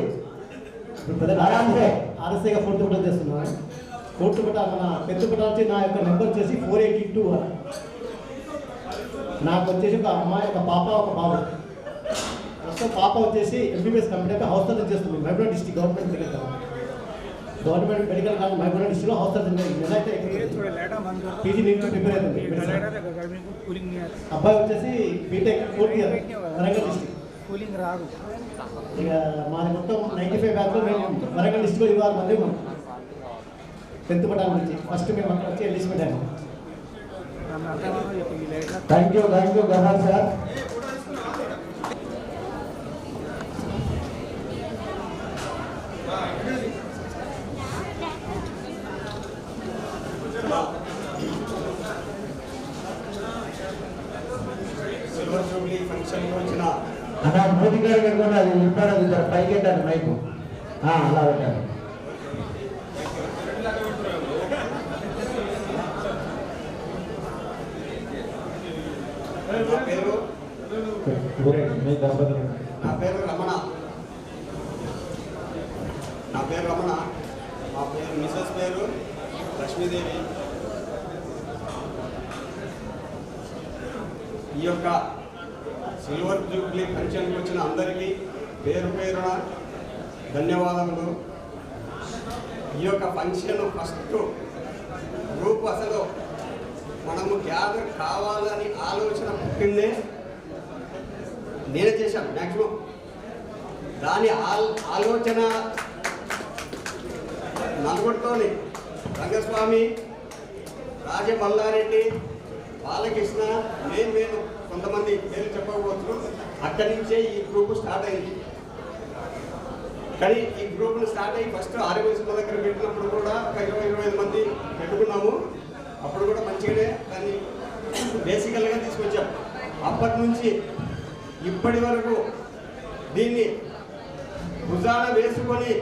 ఆర్ఎస్ఐగా 4th బటన్ చేస్తున్నాను. 4th బటన్ మన 10th బటన్ వచ్చి నా యొక్క నెంబర్ వచ్చేసి 4821. నాకు వచ్చేసి ఒక అమ్మాయి ఒక పాప ఒక బాబు. ప్రస్తుతం పాప వచ్చేసి ఎంబీబీఎస్ కంప్లీట్ హౌస్ సర్జన్ చేస్తుంది Mahabub district government medical government medical college Mahabub డిస్ట్రిక్ట్లో హౌస్ సర్జన్ నెలైతే పీజీ నీట్ ప్రిపేర్ అవుతుంది. అబ్బాయి వచ్చేసి BTech 4th year Warangal district. ఇక మాది మొత్తం 95 బ్యాచ్లో మేము వరంగల్ డిస్ట్రిక్ట్లో ఇవాళ మళ్ళీ 10th బటాన్ నుంచి ఫస్ట్ మేము అక్కడ వచ్చి ఎల్లీస్ పెట్టాము. Thank you Ghaffar sir. Silver Jubilee function వచ్చిన అన్నా మోదీ గారు కనుక అది చెప్పారు, అది పైకి పెట్టారు మైకు అలా పెట్టారు. నా పేరు రమణ. మా పేరు మిసెస్ పేరు లక్ష్మీదేవి. ఈ యొక్క సిల్వర్ జూబ్లీ ఫంక్షన్కి వచ్చిన అందరికీ పేరు పేరున ధన్యవాదములు. ఈ యొక్క ఫంక్షన్ ఫస్ట్ గ్రూప్ అసలు మనము గ్యాదర్ కావాలని ఆలోచన పుట్టిందే నేనే చేశాను మ్యాక్సిమం. దాని ఆలోచన నలుగురితోని రంగస్వామి, రాజమల్లారెడ్డి, బాలకృష్ణ, నేను కొంతమంది పేరు చెప్పకపోవచ్చు. అక్కడి నుంచే ఈ గ్రూప్ స్టార్ట్ అయింది. కానీ ఈ గ్రూప్ను స్టార్ట్ అయ్యి ఫస్ట్ ఆర్యవలసిన దగ్గర పెట్టినప్పుడు కూడా ఒక 20-25 మంది పెట్టుకున్నాము. అప్పుడు కూడా మంచిగానే దాన్ని బేసికల్గా తీసుకొచ్చాం. అప్పటి నుంచి ఇప్పటి వరకు దీన్ని భుజాన వేసుకొని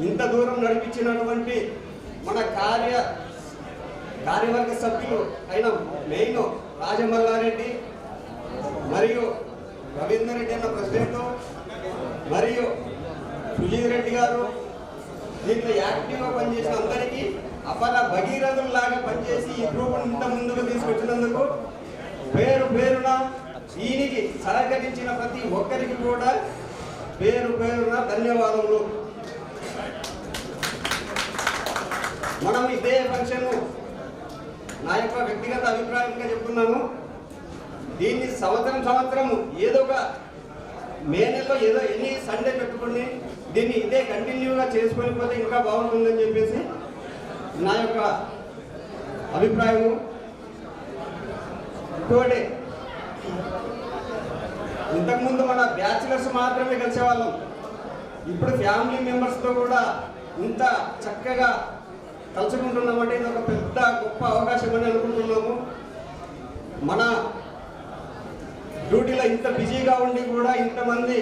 ఇంత దూరం నడిపించినటువంటి మన కార్యవర్గ సభ్యులు అయిన మెయిన్ రాజమల్లారెడ్డి మరియు రవీందర్ రెడ్డి అన్న ప్రెసిడెంట్ మరియు సుజీత్ రెడ్డి గారు, దీంట్లో యాక్టివ్గా పనిచేసిన అందరికీ అపర భగీరథుల్లాగా పనిచేసి ఈ గ్రూప్ను ఇంత ముందుకు తీసుకొచ్చినందుకు పేరు పేరున దీనికి సహకరించిన ప్రతి ఒక్కరికి కూడా పేరు పేరున ధన్యవాదములు. మనం ఇదే ఫంక్షన్ నా యొక్క వ్యక్తిగత అభిప్రాయంగా చెప్తున్నాను. దీన్ని సంవత్సరం ఏదో ఒక మే నెలలో ఏదో ఎన్ని సండే పెట్టుకుని దీన్ని ఇదే కంటిన్యూగా చేసుకొని పోతే ఇంకా బాగుంటుందని చెప్పేసి నా యొక్క అభిప్రాయము. ఇంకోటి, ఇంతకుముందు మన బ్యాచిలర్స్ మాత్రమే కలిసేవాళ్ళం. ఇప్పుడు ఫ్యామిలీ మెంబర్స్తో కూడా ఇంత చక్కగా కలుసుకుంటున్నామంటే ఇది ఒక పెద్ద గొప్ప అవకాశం అని అనుకుంటున్నాము. మన డ్యూటీలో ఇంత బిజీగా ఉండి కూడా ఇంతమంది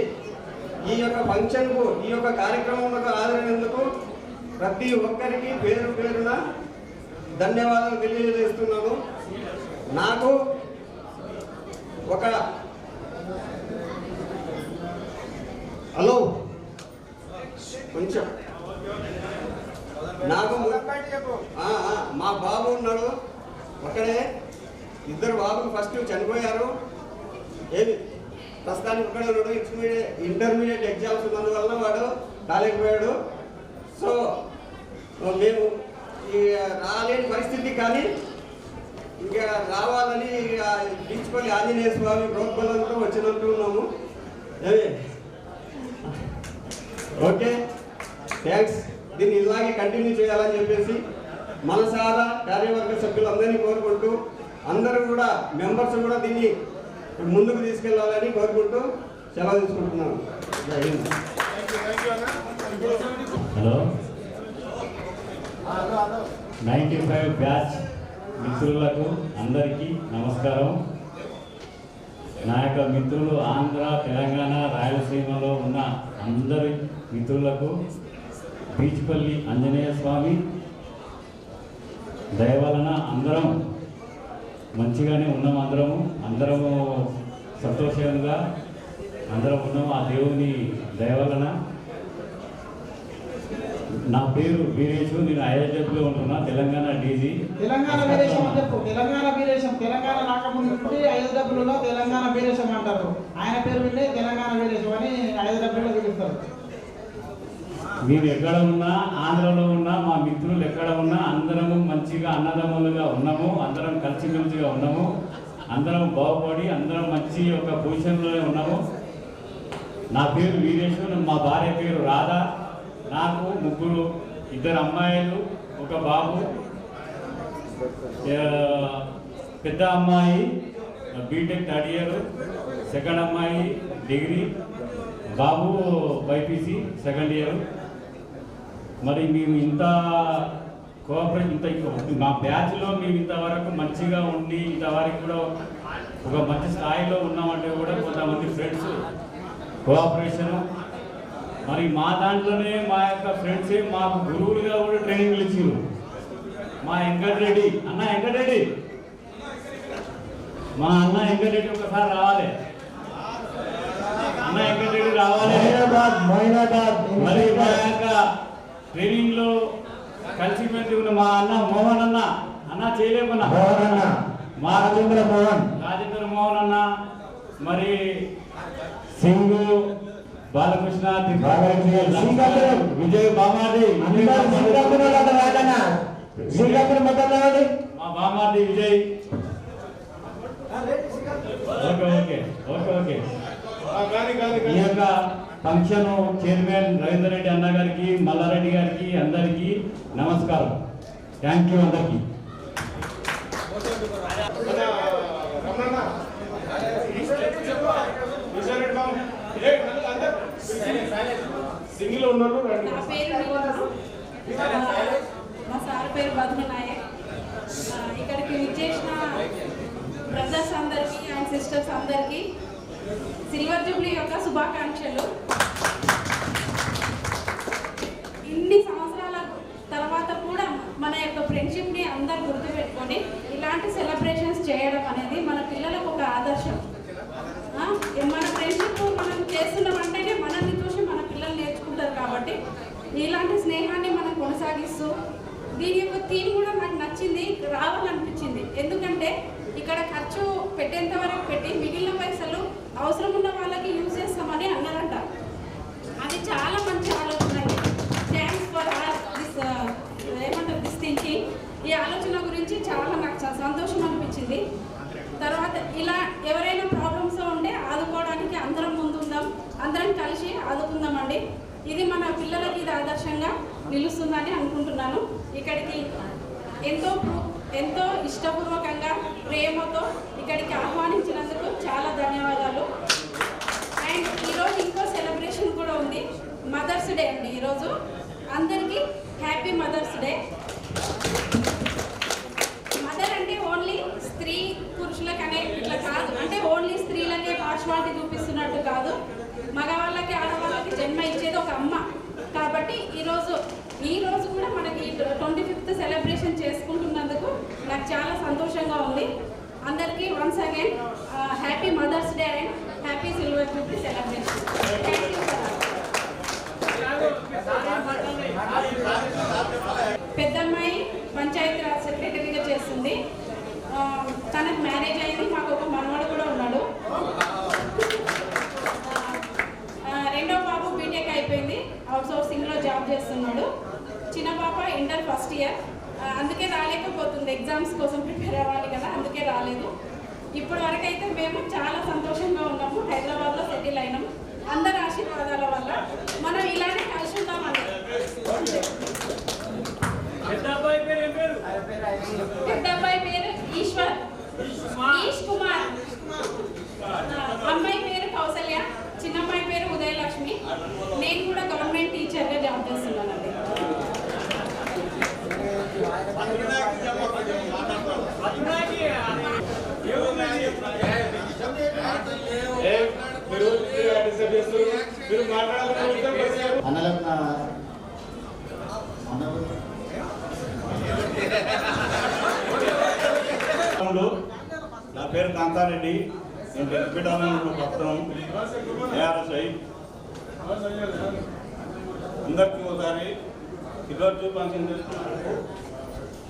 ఈ యొక్క ఫంక్షన్కు, ఈ యొక్క కార్యక్రమంలో హాజరైనందుకు ప్రతి ఒక్కరికి పేరు పేరున ధన్యవాదాలు తెలియజేస్తున్నాను. నాకు ఒక హలో కొంచెం నాకు మా బాబు ఉన్నాడు అక్కడే. ఇద్దరు బాబులు ఫస్ట్ చనిపోయారు. ఏమి ప్రస్తుతానికి ఒక్కడే ఉన్నాడు. ఇంటర్మీడియట్ ఎగ్జామ్స్ ఉన్నందువల్ల వాడు రాలేకపోయాడు. సో మేము రాలేని పరిస్థితి, కానీ ఇంకా రావాలని బీచ్పల్లి ఆంజనేయ స్వామి ప్రోద్బలంతో వచ్చినట్టున్నాము. Okay, thanks. దీన్ని ఇలాగే కంటిన్యూ చేయాలని చెప్పేసి మనసారా కార్యవర్గ సభ్యులందరినీ కోరుకుంటూ, అందరూ కూడా మెంబర్స్ కూడా దీన్ని ముందుకు తీసుకెళ్లాలని కోరుకుంటూ సెలవు తీసుకుంటున్నాను. హలో, 95 బ్యాచ్ మిత్రులకు అందరికీ నమస్కారం. నా యొక్క మిత్రులు ఆంధ్ర, తెలంగాణ, రాయలసీమలో ఉన్న అందరి మిత్రులకు బీచ్పల్లి ఆంజనేయ స్వామి దయ వలన అందరం మంచిగానే ఉన్నాం. అందరము సంతోషంగా అందరం ఉన్నాము. ఆ దేవుని దయ వలన. నా పేరు వీరేషు, నేను ఐఎస్ఎఫ్లో ఉంటున్నా, తెలంగాణ డీజీ. తెలంగాణ వీరేశం అని చెప్పు. తెలంగాణ వీరేశం, తెలంగాణ రాకముందు నుండి ఐఎస్డబ్ల్యూలో తెలంగాణ వీరేశం అంటారు. ఆయన పేరు వింటే తెలంగాణ వీరేశం అని ఐఎస్డబ్ల్యూలో పిలుస్తారు. మీరు ఎక్కడ ఉన్నా, ఆంధ్రలో ఉన్నా, మా మిత్రులు ఎక్కడ ఉన్నా అందరము మంచిగా అన్నదమ్ములుగా ఉన్నాము. అందరం కలిసిమెలిసిగా ఉన్నాము. అందరం బాగుపడి అందరం మంచి ఒక పొజిషన్లోనే ఉన్నాము. నా పేరు వీరేషు, మా భార్య పేరు రాధా. నాకు ముగ్గురు, 2 అమ్మాయిలు, 1 బాబు. పెద్ద అమ్మాయి బీటెక్ 3rd ఇయర్, సెకండ్ అమ్మాయి డిగ్రీ, బాబు బైపీసీ 2nd ఇయర్. మరి మేము ఇంత కోఆపరేట్ మా బ్యాచ్లో మేము ఇంతవరకు మంచిగా ఉండి ఇంతవరకు కూడా ఒక మంచి స్థాయిలో ఉన్నామంటే కూడా కొంతమంది ఫ్రెండ్స్ కోఆపరేషన్. మరి మా దాంట్లోనే మా యొక్క ఫ్రెండ్సే మాకు గురువులుగా కూడా ట్రైనింగ్లు ఇచ్చారు. మా వెంకటరెడ్డి అన్న, వెంకటరెడ్డి మా అన్న వెంకటరెడ్డి ఒకసారి రావాలి. అన్న వెంకటరెడ్డి రావాలి. మరి మా యొక్క ట్రైనింగ్ లో కలిసిమెలిసి ఉన్న మా అన్న మోహన్ అన్న చేయలేమన్నా మా రాజేంద్ర మోహన్ అన్న, మరి సింగు, బాలకృష్ణ, విజయ్ బామార్ది, మా బామార్ది విజయ్. ఓకే. ఈ యొక్క ఫంక్షన్ చైర్మన్ రవీందర్ రెడ్డి అన్న గారికి, మల్లారెడ్డి గారికి అందరికీ నమస్కారం. థ్యాంక్ యూ అందరికీ. నా పేరు మా సార్ పేరు బదులు నాయక్. ఇక్కడికి విచ్చేసిన బ్రదర్స్ అందరికీ అండ్ సిస్టర్స్ అందరికీ సిల్వర్ జూబ్లీ యొక్క శుభాకాంక్షలు. ఇన్ని సంవత్సరాల తర్వాత కూడా మన యొక్క ఫ్రెండ్షిప్ని అందరు గుర్తుపెట్టుకొని ఇలాంటి సెలబ్రేషన్స్ చేయడం అనేది మన పిల్లలకు ఒక ఆదర్శం. మన ఫ్రెండ్షిప్ మనం చేస్తున్నామంటేనే మనల్ని చూసి మన పిల్లలు నేర్చుకుంటారు. కాబట్టి ఇలాంటి స్నేహాన్ని మనం కొనసాగిస్తూ, దీని యొక్క థీమ్ కూడా నాకు నచ్చింది, రావాలనిపించింది. ఎందుకంటే ఇక్కడ ఖర్చు పెట్టేంత వరకు పెట్టి మిగిలిన పైసలు అవసరం ఉన్న వాళ్ళకి యూజ్ చేస్తామని అన్నారంట. అది చాలా మంచి ఆలోచన. Thanks for this thinking. ఈ ఆలోచన గురించి చాలా నాకు సంతోషం అనిపించింది. తర్వాత ఇలా ఎవరైనా ప్రాబ్లమ్స్ ఉంటే ఆదుకోవడానికి అందరం ముందుందాం, అందరం కలిసి ఆదుకుందామండి. ఇది మన పిల్లలకి ఇది ఆదర్శంగా నిలుస్తుందని అనుకుంటున్నాను. ఇక్కడికి ఎంతో ఇష్టపూర్వకంగా ప్రేమతో ఇక్కడికి ఆహ్వానించినందుకు చాలా ధన్యవాదాలు. అండ్ ఈరోజు ఇంకో సెలబ్రేషన్ కూడా ఉంది, మదర్స్ డే అండి. ఈరోజు అందరికీ హ్యాపీ మదర్స్ డే. మదర్ అంటే ఓన్లీ స్త్రీ పురుషులకనే ఇట్లా కాదు, అంటే ఓన్లీ స్త్రీలకే పార్శ్వాలిటీ చూపిస్తున్నట్టు కాదు, మగవాళ్ళకి ఆడవాళ్ళకి జన్మ ఇచ్చేది ఒక అమ్మ. కాబట్టి ఈరోజు కూడా మనకి 25th సెలబ్రేషన్ చేసుకుంటున్నందుకు నాకు చాలా సంతోషంగా ఉంది. అందరికీ once again happy mother's day and happy silver jubilee celebration. పెద్దమ్మాయి పంచాయతీరాజ్ సెక్రటరీగా చేస్తుంది. తనకు మ్యారేజ్ చేస్తున్నాడు. చిన్న పాప ఇంటర్ ఫస్ట్ ఇయర్, అందుకే రాలేకపోతుంది. ఎగ్జామ్స్ కోసం ప్రిపేర్ అవ్వాలి కదా, అందుకే రాలేదు. ఇప్పటి వరకు అయితే మేము చాలా సంతోషంగా ఉన్నాము. హైదరాబాద్లో సెటిల్ అయినాము. అందరి ఆశీర్వాదాల వల్ల మనం ఇలానే కలిసి ఉంటామండి. పెద్ద అబ్బాయి పేరు ఈష్ కుమార్, అమ్మాయి పేరు కౌసల్య, చిన్నమ్మాయి పేరు ఉదయలక్ష్మి. నేను కూడా గవర్నమెంట్ టీచర్గా జాబ్ చేస్తున్నానండి. నా పేరు కాంతారెడ్డి, నేను వెంకటరామన్ పత్రం ARSI. అందరికీ ఒకసారి సిల్వర్ జూబ్లీ ఫంక్షన్ చేస్తున్నందుకు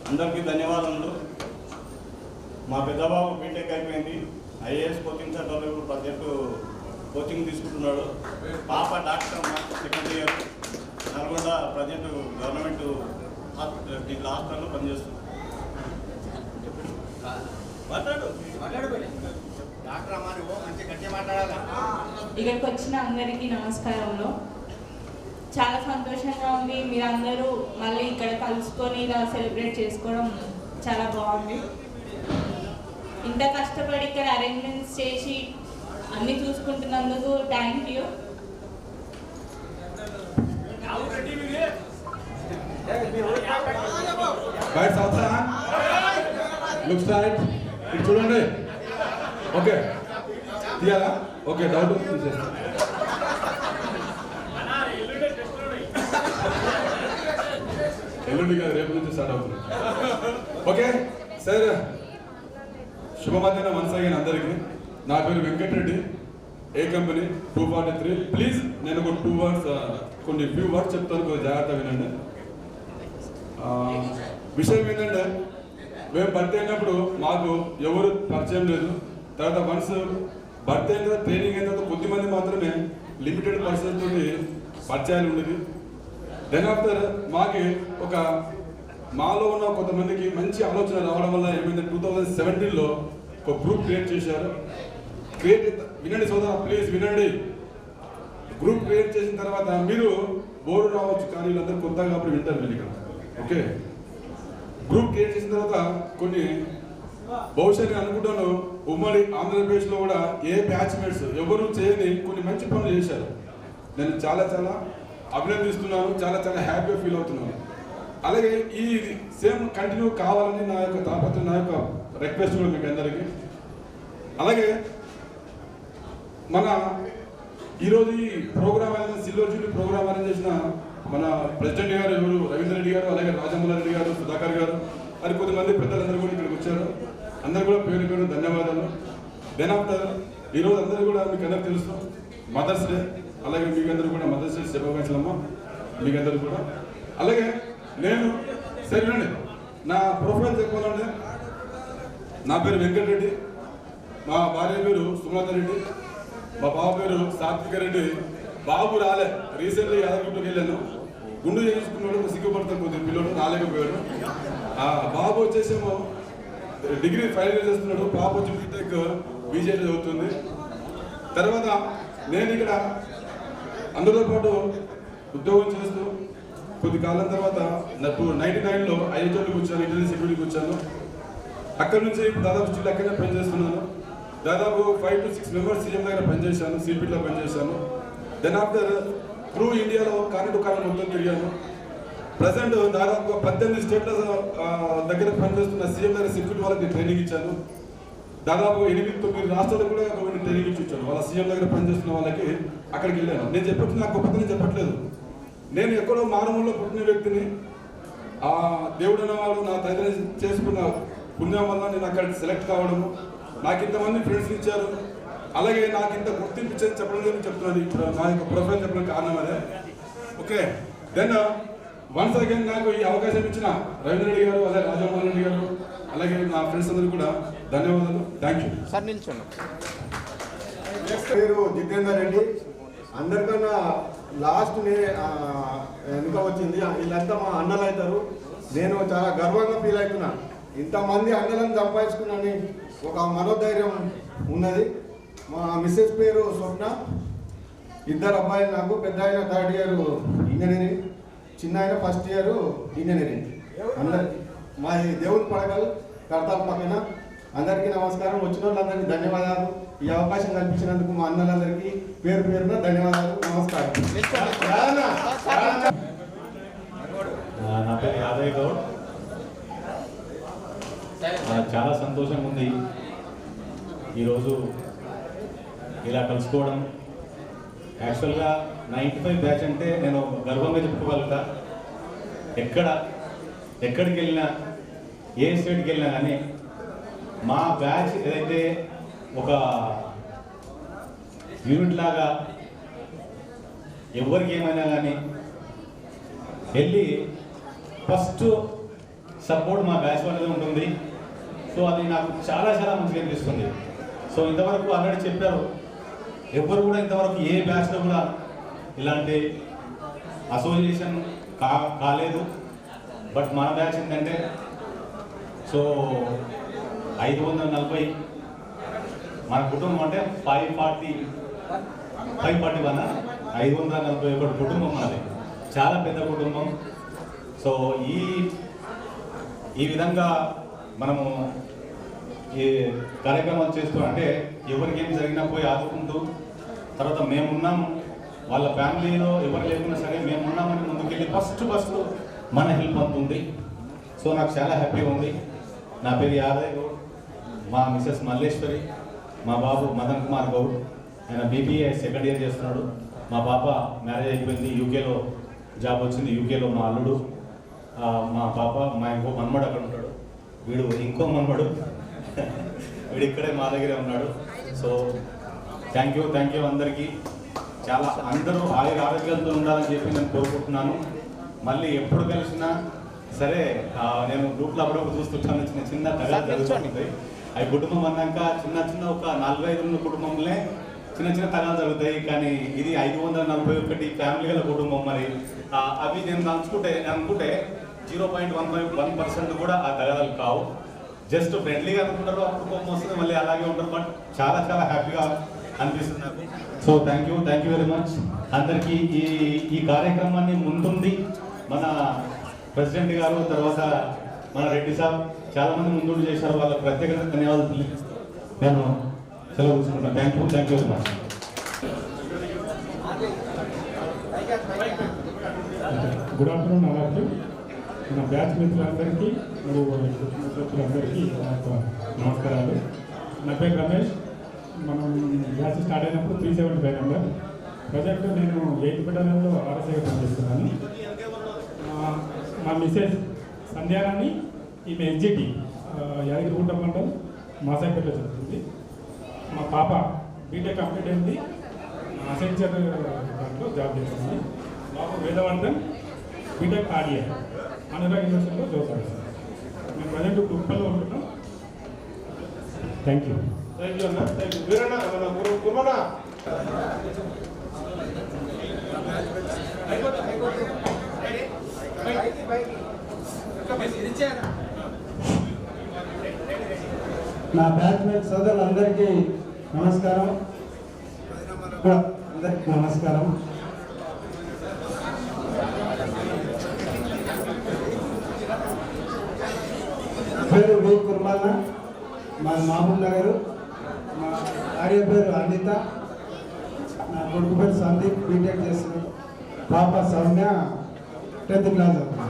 అందరికీ ధన్యవాదములు. మా పెద్దబాబు బీటెక్ అయిపోయింది, IAS కోచింగ్ సెంటర్లో ఇప్పుడు ప్రజెంట్ కోచింగ్ తీసుకుంటున్నాడు. పాప doctor second year Nalgonda present government హాస్పిటల్లో పనిచేస్తుంది. ఇక్కడికి వచ్చిన అందరికీ నమస్కారంలో. చాలా సంతోషంగా ఉంది. మీరందరూ మళ్ళీ ఇక్కడ కలుసుకొని ఇలా సెలబ్రేట్ చేసుకోవడం చాలా బాగుంది. ఇంత కష్టపడి ఇక్కడ అరేంజ్మెంట్స్ చేసి అన్నీ చూసుకుంటున్నందుకు థ్యాంక్ యూ. ఇటు చూడండి. ఓకే తీయాలా? ఓకే, డౌట్ తీసేస్తా. ఎల్లుండి కాదు, రేపు నుంచి స్టార్ట్ అవుతుంది. ఓకే సార్, శుభ మధ్యాహ్నం వన్స్ అగైన్ అందరికీ. నా పేరు వెంకటరెడ్డి, ఏ కంపెనీ 243. ప్లీజ్ నేను ఒక 2 words కొన్ని ఫ్యూ వర్డ్స్ చెప్తాను, కొంచెం జాగ్రత్త వినండి. విషయం ఏంటంటే, మేము భర్తీ అయినప్పుడు మాకు ఎవరు పరిచయం లేదు. తర్వాత వన్స్ భర్తీ అయిన తర్వాత ట్రైనింగ్ అయిన తర్వాత కొద్దిమంది మాత్రమే లిమిటెడ్ పర్సన్స్ తోటి పరిచయాలు ఉండేది. దెన్ ఆఫ్టర్ మాకి మాలో ఉన్న కొంతమందికి మంచి ఆలోచన రావడం వల్ల ఏమైంది, 2017లో ఒక గ్రూప్ క్రియేట్ చేశారు. వినండి సోదరా, ప్లీజ్ వినండి. గ్రూప్ క్రియేట్ చేసిన తర్వాత మీరు బోర్డు రావచ్చు, కానీ వీళ్ళందరూ కొత్తగా అప్పుడు వింటారు వీళ్ళు ఇక్కడ. ఓకే, గ్రూప్ క్రియేట్ చేసిన తర్వాత కొన్ని భవిష్యత్తు అనుకుంటాను ఉమ్మడి ఆంధ్రప్రదేశ్లో కూడా ఏ బ్యాచ్మేట్స్ ఎవరు చేయని కొన్ని మంచి పనులు చేశారు. నేను చాలా చాలా అభినందిస్తున్నాను, చాలా చాలా హ్యాపీగా ఫీల్ అవుతున్నాను. అలాగే ఈ సేమ్ కంటిన్యూ కావాలని నా యొక్క తాపత్రయం, నా యొక్క రిక్వెస్ట్ కూడా మీకు అందరికీ. అలాగే మన ఈరోజు ఈ program silver jubilee program arrange చేసిన మన ప్రెసిడెంట్ గారు ఎవరు, రవీంద్ర రెడ్డి గారు, అలాగే రాజమల్లారెడ్డి గారు, సుధాకర్ గారు, మరి కొంతమంది పెద్దలందరూ కూడా ఇక్కడికి వచ్చారు. అందరూ కూడా పేరు పేరు ధన్యవాదాలు. దెన్ ఆఫ్టర్ ఈరోజు అందరూ కూడా మీకు అందరూ తెలుసు మదర్స్ డే, అలాగే మీకందరూ కూడా మదర్స్ డే శుభాకాంక్షలమ్మ మీకందరూ కూడా. అలాగే నేను సరేనండి, నా ప్రొఫైల్ చెప్పాలంటే నా పేరు వెంకటరెడ్డి, మా భార్య పేరు సుమలత రెడ్డి, మా బాబు పేరు సాత్విక రెడ్డి. బాబు రాలే, రీసెంట్లీ యాదగిరిగుట్టకి వెళ్ళాను, గుండు చేయించుకున్నాడు, సిగ్గుపడతాను కొద్దిగా పిల్లలు రాలేకపోయాడు. బాబు వచ్చేసేమో డిగ్రీ ఫైనల్ ఇయర్ చేస్తున్నాడు, పాప వచ్చి బీటెక్ బీజేపీ చదువుతుంది. తర్వాత నేను ఇక్కడ అందరితో పాటు ఉద్యోగం చేస్తూ కొద్ది కాలం తర్వాత 99లో IHLకి వచ్చాను, ఇంటర్నల్ సెక్యూరిటీకి వచ్చాను. అక్కడ నుంచి దాదాపు స్టిల్ అక్కడనే పనిచేస్తున్నాను. దాదాపు 5 to 6 మెంబర్స్ సీఎం దగ్గర పనిచేశాను, సిపిలో పనిచేశాను. దెన్ ఆఫ్టర్ త్రూ ఇండియాలో కార్డు టు కార్డు మొత్తం తిరిగాను. ప్రజెంట్ దాదాపు 18 స్టేట్ల దగ్గర పనిచేస్తున్న సీఎం దగ్గర సెక్యూరిటీ వాళ్ళకి ట్రైనింగ్ ఇచ్చాను. దాదాపు 8-9 రాష్ట్రాలకు కూడా గవర్నమెంట్ ట్రైనింగ్ ఇచ్చాను. వాళ్ళ సీఎం దగ్గర పనిచేస్తున్న వాళ్ళకి అక్కడికి వెళ్ళాను. నేను చెప్పట్లేదు, నాకు గొప్పతనం చెప్పట్లేదు. నేను ఎక్కడో మారుమూలలో పుట్టిన వ్యక్తిని, ఆ దేవుడు అనేవాడు నా తండ్రి చేసుకున్న పుణ్యం వల్ల నేను అక్కడ సెలెక్ట్ కావడము, నాకు ఇంతమంది ఫ్రెండ్స్ ఇచ్చారు. అలాగే నాకు ఇంత గుర్తింపు ఇచ్చేది చెప్పడం లేదు చెప్తున్నాను. ఇప్పుడు నా యొక్క ప్రొఫైల్ చెప్పడానికి కారణం అదే. ఓకే, దెన్ వన్స్ అగైన్ నాకు ఈ అవకాశం ఇచ్చిన రవీంద్ర రెడ్డి గారు, అలాగే రాజమోహన్ రెడ్డి గారు, అలాగే నా ఫ్రెండ్స్ అందరూ కూడా ధన్యవాదాలు. Thank you sir. నిల్చోండి. పేరు జితేందర్ రెడ్డి, అందరికన్నా లాస్ట్ వెనుక వచ్చింది. వీళ్ళంతా మా అన్నలు అవుతారు. నేను చాలా గర్వంగా ఫీల్ అవుతున్నా. ఇంతమంది అన్నలను సంపాదించుకున్నాని ఒక మనోధైర్యం ఉన్నది. మా మిస్సెస్ పేరు స్వప్న, 2 అబ్బాయిలు నాకు. పెద్ద ఆయన 3rd ఇయర్ ఇంజనీరింగ్, చిన్న ఆయన 1st ఇయర్ ఇంజనీరింగ్. అందరు మా దేవుని పడగలు కడతాల పక్కన. అందరికీ నమస్కారం. వచ్చిన వాళ్ళందరికీ ధన్యవాదాలు. ఈ అవకాశం కల్పించినందుకు మా అన్నలందరికీ పేరు పేరున ధన్యవాదాలు, నమస్కారం. నా పేరు యాదయ్య గౌడ్. చాలా సంతోషంగా ఉంది ఈరోజు ఇలా కలుసుకోవడం. యాక్చువల్గా 95 బ్యాచ్ అంటే నేను గర్వంగా చెప్పుకోగలుగుతా. ఎక్కడికి వెళ్ళినా, ఏ స్టేట్కి వెళ్ళినా కానీ మా బ్యాచ్ ఏదైతే ఒక యూనిట్ లాగా ఎవరికి ఏమైనా కానీ వెళ్ళి ఫస్ట్ సపోర్ట్ మా బ్యాచ్ వాళ్ళదే ఉంటుంది. సో అది నాకు చాలా చాలా మంచిగా అనిపిస్తుంది. సో ఇంతవరకు ఆల్రెడీ చెప్పారు, ఎవరు కూడా ఇంతవరకు ఏ బ్యాచ్లో కూడా ఇలాంటి అసోసియేషన్ కాలేదు. బట్ మన బ్యాచ్ ఏంటంటే సో 540 మన కుటుంబం అంటే 541 కుటుంబం మనది. చాలా పెద్ద కుటుంబం. సో ఈ విధంగా మనము ఈ కార్యక్రమాలు చేస్తూ అంటే ఎవరికి ఏం జరిగినా పోయి ఆదుకుంటూ, తర్వాత మేమున్నాం, వాళ్ళ ఫ్యామిలీలో ఎవరు లేకున్నా సరే మేమున్నామని ముందుకెళ్ళి ఫస్ట్ మన హెల్ప్ అవుతుంది. సో నాకు చాలా హ్యాపీగా ఉంది. నా పేరు యాదయ్య గౌడ్, మా మిసెస్ మల్లేశ్వరి, మా బాబు మదన్ కుమార్ గౌడ్, ఆయన BBA 2nd ఇయర్ చేస్తున్నాడు. మా పాప మ్యారేజ్ అయిపోయింది, యూకేలో జాబ్ వచ్చింది. యూకేలో మా అల్లుడు, మా పాప, మా ఇంకో మన్మడు అక్కడ ఉంటాడు. వీడు ఇంకో మన్మడు, వీడు ఇక్కడే మా దగ్గరే ఉన్నాడు. సో థ్యాంక్ యూ అందరికీ. చాలా అందరూ ఆరోగ్యాలతో ఉండాలని చెప్పి నేను కోరుకుంటున్నాను. మళ్ళీ ఎప్పుడు కలిసినా సరే నేను గ్రూప్లో అప్పుడప్పుడు చూస్తుంటాను, చిన్న తగాదాలు జరుగుతుంది. అవి కుటుంబం అన్నాక చిన్న ఒక 4-5 ఉన్న కుటుంబంలో చిన్న తగాదాలు జరుగుతాయి. కానీ ఇది 541 ఫ్యామిలీ గల కుటుంబం. మరి అవి నేను అనుకుంటే 0.1% కూడా ఆ తగాదాలు కావు. జస్ట్ ఫ్రెండ్లీగా అనుకుంటారు, అప్పుడు కోపం వస్తుంది, మళ్ళీ అలాగే ఉంటారు. బట్ చాలా చాలా హ్యాపీగా అనిపిస్తుంది నాకు. So thank you very much అందరికీ. ఈ కార్యక్రమాన్ని ముందుంది మన ప్రెసిడెంట్ గారు, తర్వాత మన రెడ్డి సాబ్ చాలా మంది ముందు చేశారు. వాళ్ళకి ప్రత్యేకంగా ధన్యవాదాలు. నేను సెలవు తీసుకుంటాను. Thank you very much. Good afternoon అందరికీ. మన బ్యాచ్ మిత్రులందరికీ మరియు మిత్రులందరికీ నమస్కారాలు. నా పేరు రమేష్. మనం బ్యాచ్ స్టార్ట్ అయినప్పుడు 375 నెంబర్. ప్రజెంట్ నేను 8th బెటాలియన్లో ఆర్ఎస్ఐగా పనిచేస్తున్నాను. మా మిసెస్ సంధ్యారాణి, ఈమె ఎగ్జిటి యాదగిరిగుట్ట మండలం మాసాపేటలో చదువుతుంది. మా పాప బీటెక్ కంప్లీట్ అయింది, అసెంచర్ దాంట్లో జాబ్ చేస్తుంది. బాబు Vedavardhan BTech third year Anurag యూనివర్సిటీలో జాబ్ చేస్తాను. మేము ప్రజెంట్ కుప్పల్లో ఉంటున్నాం. థ్యాంక్ యూ అన్న. Thank you Veeranna. కుర్మన్న నా బ్యాచ్మేట్ సోదరులందరికీ నమస్కారం. అందరికీ నమస్కారం. పేరు వి కుర్మన్న, మా మహబూబ్ నగర్. మా భార్య పేరు అనిత, నా కొడుకు పేరు సందీప్, బీటెక్ చేస్తున్నాడు. పాప సౌమ్య 10th క్లాస్ అవుతుంది.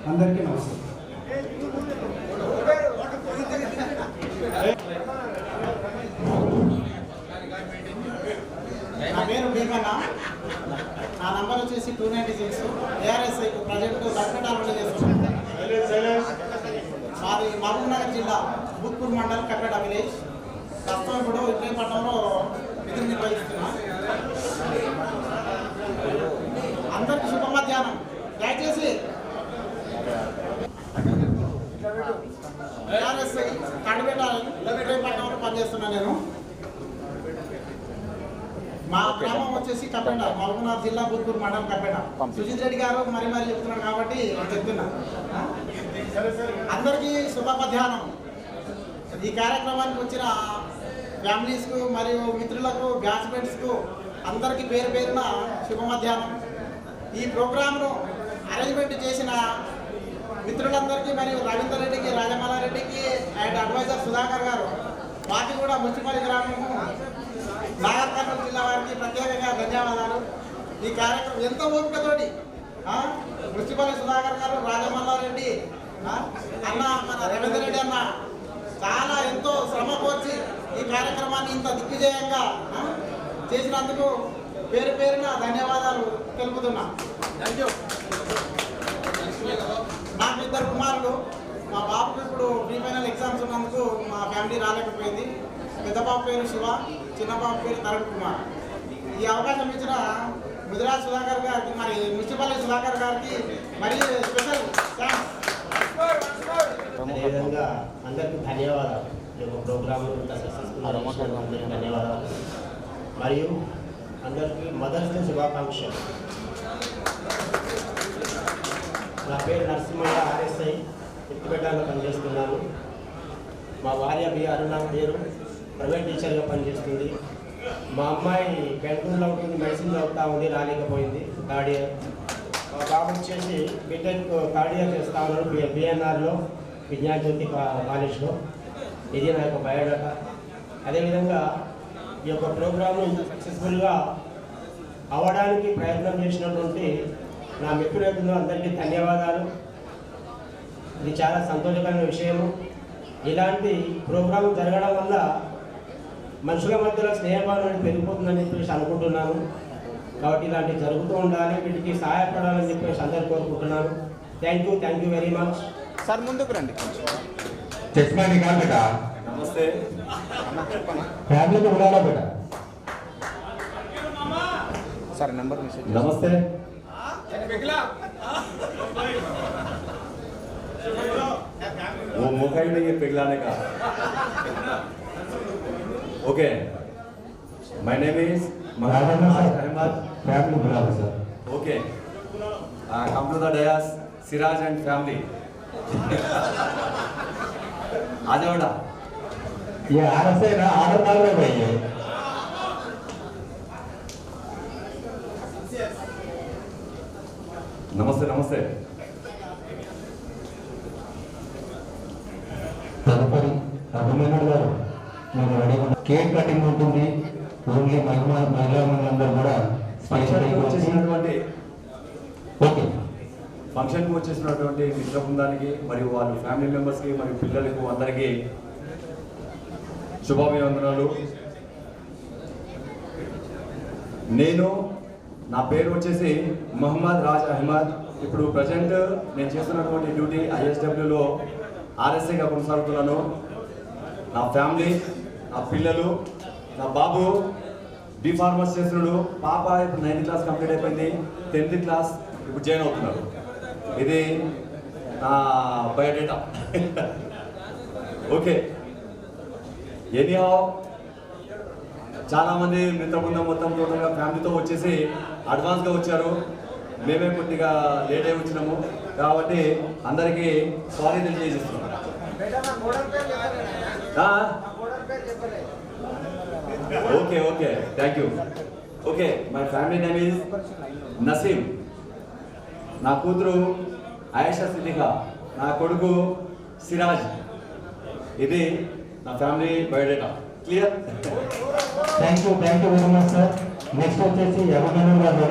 అందరికీ నమస్కారం. నా పేరు భీమన్న. నా నంబర్ వచ్చేసి 296. ARSI ప్రాజెక్టు కర్కటాలలో చేస్తున్నాను. మాది మహబూబ్ నగర్ జిల్లా భూత్పూర్ మండల్ కర్కట విలేజ్. ప్రస్తుతం ఇప్పుడు ఇబ్రహీంపట్నంలో విధులు నిర్వహిస్తున్నా. అందరికీ శుభ మధ్యాహ్నం. దయచేసి ARSI కడిపేట ఇబ్రహీంపట్నంలో పనిచేస్తున్నా నేను. మా గ్రామం వచ్చేసి కప్పేట, మహబూబ్నగర్ జిల్లా బుద్ధూరు మండలం కప్పేట. సుజిత్ రెడ్డి గారు మరి చెప్తున్నారు కాబట్టి చెప్తున్నా. అందరికీ శుభ మధ్యాహ్నం. ఈ కార్యక్రమానికి వచ్చిన ఫ్యామిలీస్కు మరియు మిత్రులకు, బ్యాచ్మెంట్స్కు అందరికీ పేరున శుభ మధ్యాహ్నం. ఈ ప్రోగ్రాంను అరేంజ్మెంట్ చేసిన మిత్రులందరికీ మరియు రవీందర్ రెడ్డికి, రాజమల్లారెడ్డికి అండ్ అడ్వైజర్ సుధాకర్ గారు, వారికి కూడా మున్సిపల్ గ్రామము నాగర్ కర్నూలు జిల్లా వారికి ప్రత్యేకంగా ధన్యవాదాలు. ఈ కార్యక్రమం ఎంతో ఓపికతోటి మున్సిపల్ సుధాకర్ గారు, రాజమల్లారెడ్డి అన్న, మన రవీందర్ రెడ్డి అన్న చాలా ఎంతో శ్రమ కోర్చి ఈ కార్యక్రమాన్ని ఇంత దిగ్విజయంగా చేసినందుకు పేరున ధన్యవాదాలు తెలుపుతున్నా. Thank you. నాకు 2 కుమారులు. మా బాబుకు ఇప్పుడు ప్రీ ఫైనల్ ఎగ్జామ్స్ ఉన్నందుకు మా ఫ్యామిలీ రాలేకపోయింది. పెద్ద బాబు పేరు శివ, చిన్న బాబు పేరు తరుణ్ కుమార్. ఈ అవకాశం ఇచ్చిన ముదిరాజ్ సుధాకర్ గారికి, మరి మున్సిపల్ సుధాకర్ గారికి మరి స్పెషల్ థ్యాంక్స్. అదేవిధంగా అందరికీ ధన్యవాదాలు. ఈ యొక్క ప్రోగ్రాంలో ఇంత సక్సెస్ఫుల్ అందరికీ ధన్యవాదాలు. మరియు అందరికీ మదర్స్ డే శుభాకాంక్షలు. నా పేరు నరసింహయ్య, ఆర్ఎస్ఐ ఎత్తిపెట్టాలో పనిచేస్తున్నాను. మా భార్య బి అరుణ పేరు ప్రైవేట్ టీచర్గా పనిచేస్తుంది. మా అమ్మాయి బెంగళూరులో ఉంటుంది, మెడిసిన్ చదువుతూ ఉంది, రాలేకపోయింది, థర్డ్ ఇయర్. మా బాబు వచ్చేసి బీటెక్ థర్డ్ ఇయర్ చేస్తూ ఉన్నాడు బిఎన్ఆర్లో, విజ్ఞానజ్యోతి కాలేజ్లో. ఇది నా యొక్క బయోడేటా. అదేవిధంగా ఈ యొక్క ప్రోగ్రాము సక్సెస్ఫుల్గా అవ్వడానికి ప్రయత్నం చేసినటువంటి నా మిత్రులందరూ అందరికీ ధన్యవాదాలు. ఇది చాలా సంతోషకరమైన విషయము. ఇలాంటి ప్రోగ్రాం జరగడం వల్ల మనుషుల మధ్యలో స్నేహభావం పెరిగిపోతుందని చెప్పేసి అనుకుంటున్నాను. కాబట్టి ఇలాంటివి జరుగుతూ ఉండాలి, వీటికి సహాయపడాలని చెప్పేసి అందరూ కోరుకుంటున్నాను. Thank you very much. Sir ముందుకు రండి. चश्मा निकाल बेटा. नमस्ते. फैमिली को बुला लो बेटा. Sir number message. नमस्ते. वो मौका ही नहीं है पिघलाने का. Okay. My name is Ahmed. Family बुला लो sir. Okay. Come to the dais, Siraj and family. आ जाओ बेटा. ये आरएसए ना आदत डाल रहे भाई ये. नमस्ते नमस्ते. తదుపరి అభిమానులు గారు మీరు రెడీ కేక్ కటింగ్ ఉంటుంది. ఓన్లీ మహిళలందరూ కూడా ఓకే. ఫంక్షన్కి వచ్చేసినటువంటి మిత్ర బృందానికి మరియు వాళ్ళ ఫ్యామిలీ మెంబర్స్కి మరియు పిల్లలకు అందరికీ శుభాభివందనాలు. నా పేరు వచ్చేసి మహమ్మద్ రాజ్ అహ్మద్. ఇప్పుడు ప్రజెంట్ నేను చేస్తున్నటువంటి డ్యూటీ ఐఎస్డబ్ల్యూలో ఆర్ఎస్ఐగా కొనసాగుతున్నాను. నా ఫ్యామిలీ, నా పిల్లలు, నా బాబు బి ఫార్మసీ చేస్తున్నాడు. పాప ఇప్పుడు 9th క్లాస్ కంప్లీట్ అయిపోయింది, 10th క్లాస్ ఇప్పుడు జాయిన్ అవుతున్నారు. ఇది నా బయోడేటా. ఓకే. ఎనీహౌ చాలామంది మిత్ర బృందం మొత్తం టోటల్గా ఫ్యామిలీతో వచ్చేసి అడ్వాన్స్గా వచ్చారు. మేమే కొద్దిగా లేట్ అయి వచ్చినాము కాబట్టి అందరికీ సారీ తెలియజేస్తున్నాం. Okay okay thank you. Okay, my family name is Naseem. నా కూతురు ఆయేషా సిద్దికా, నా కొడుకు సిరాజ్. ఇది నా family biodata. Clear? Thank you very much sir. Next వచ్చేసి అభిమానులు గారు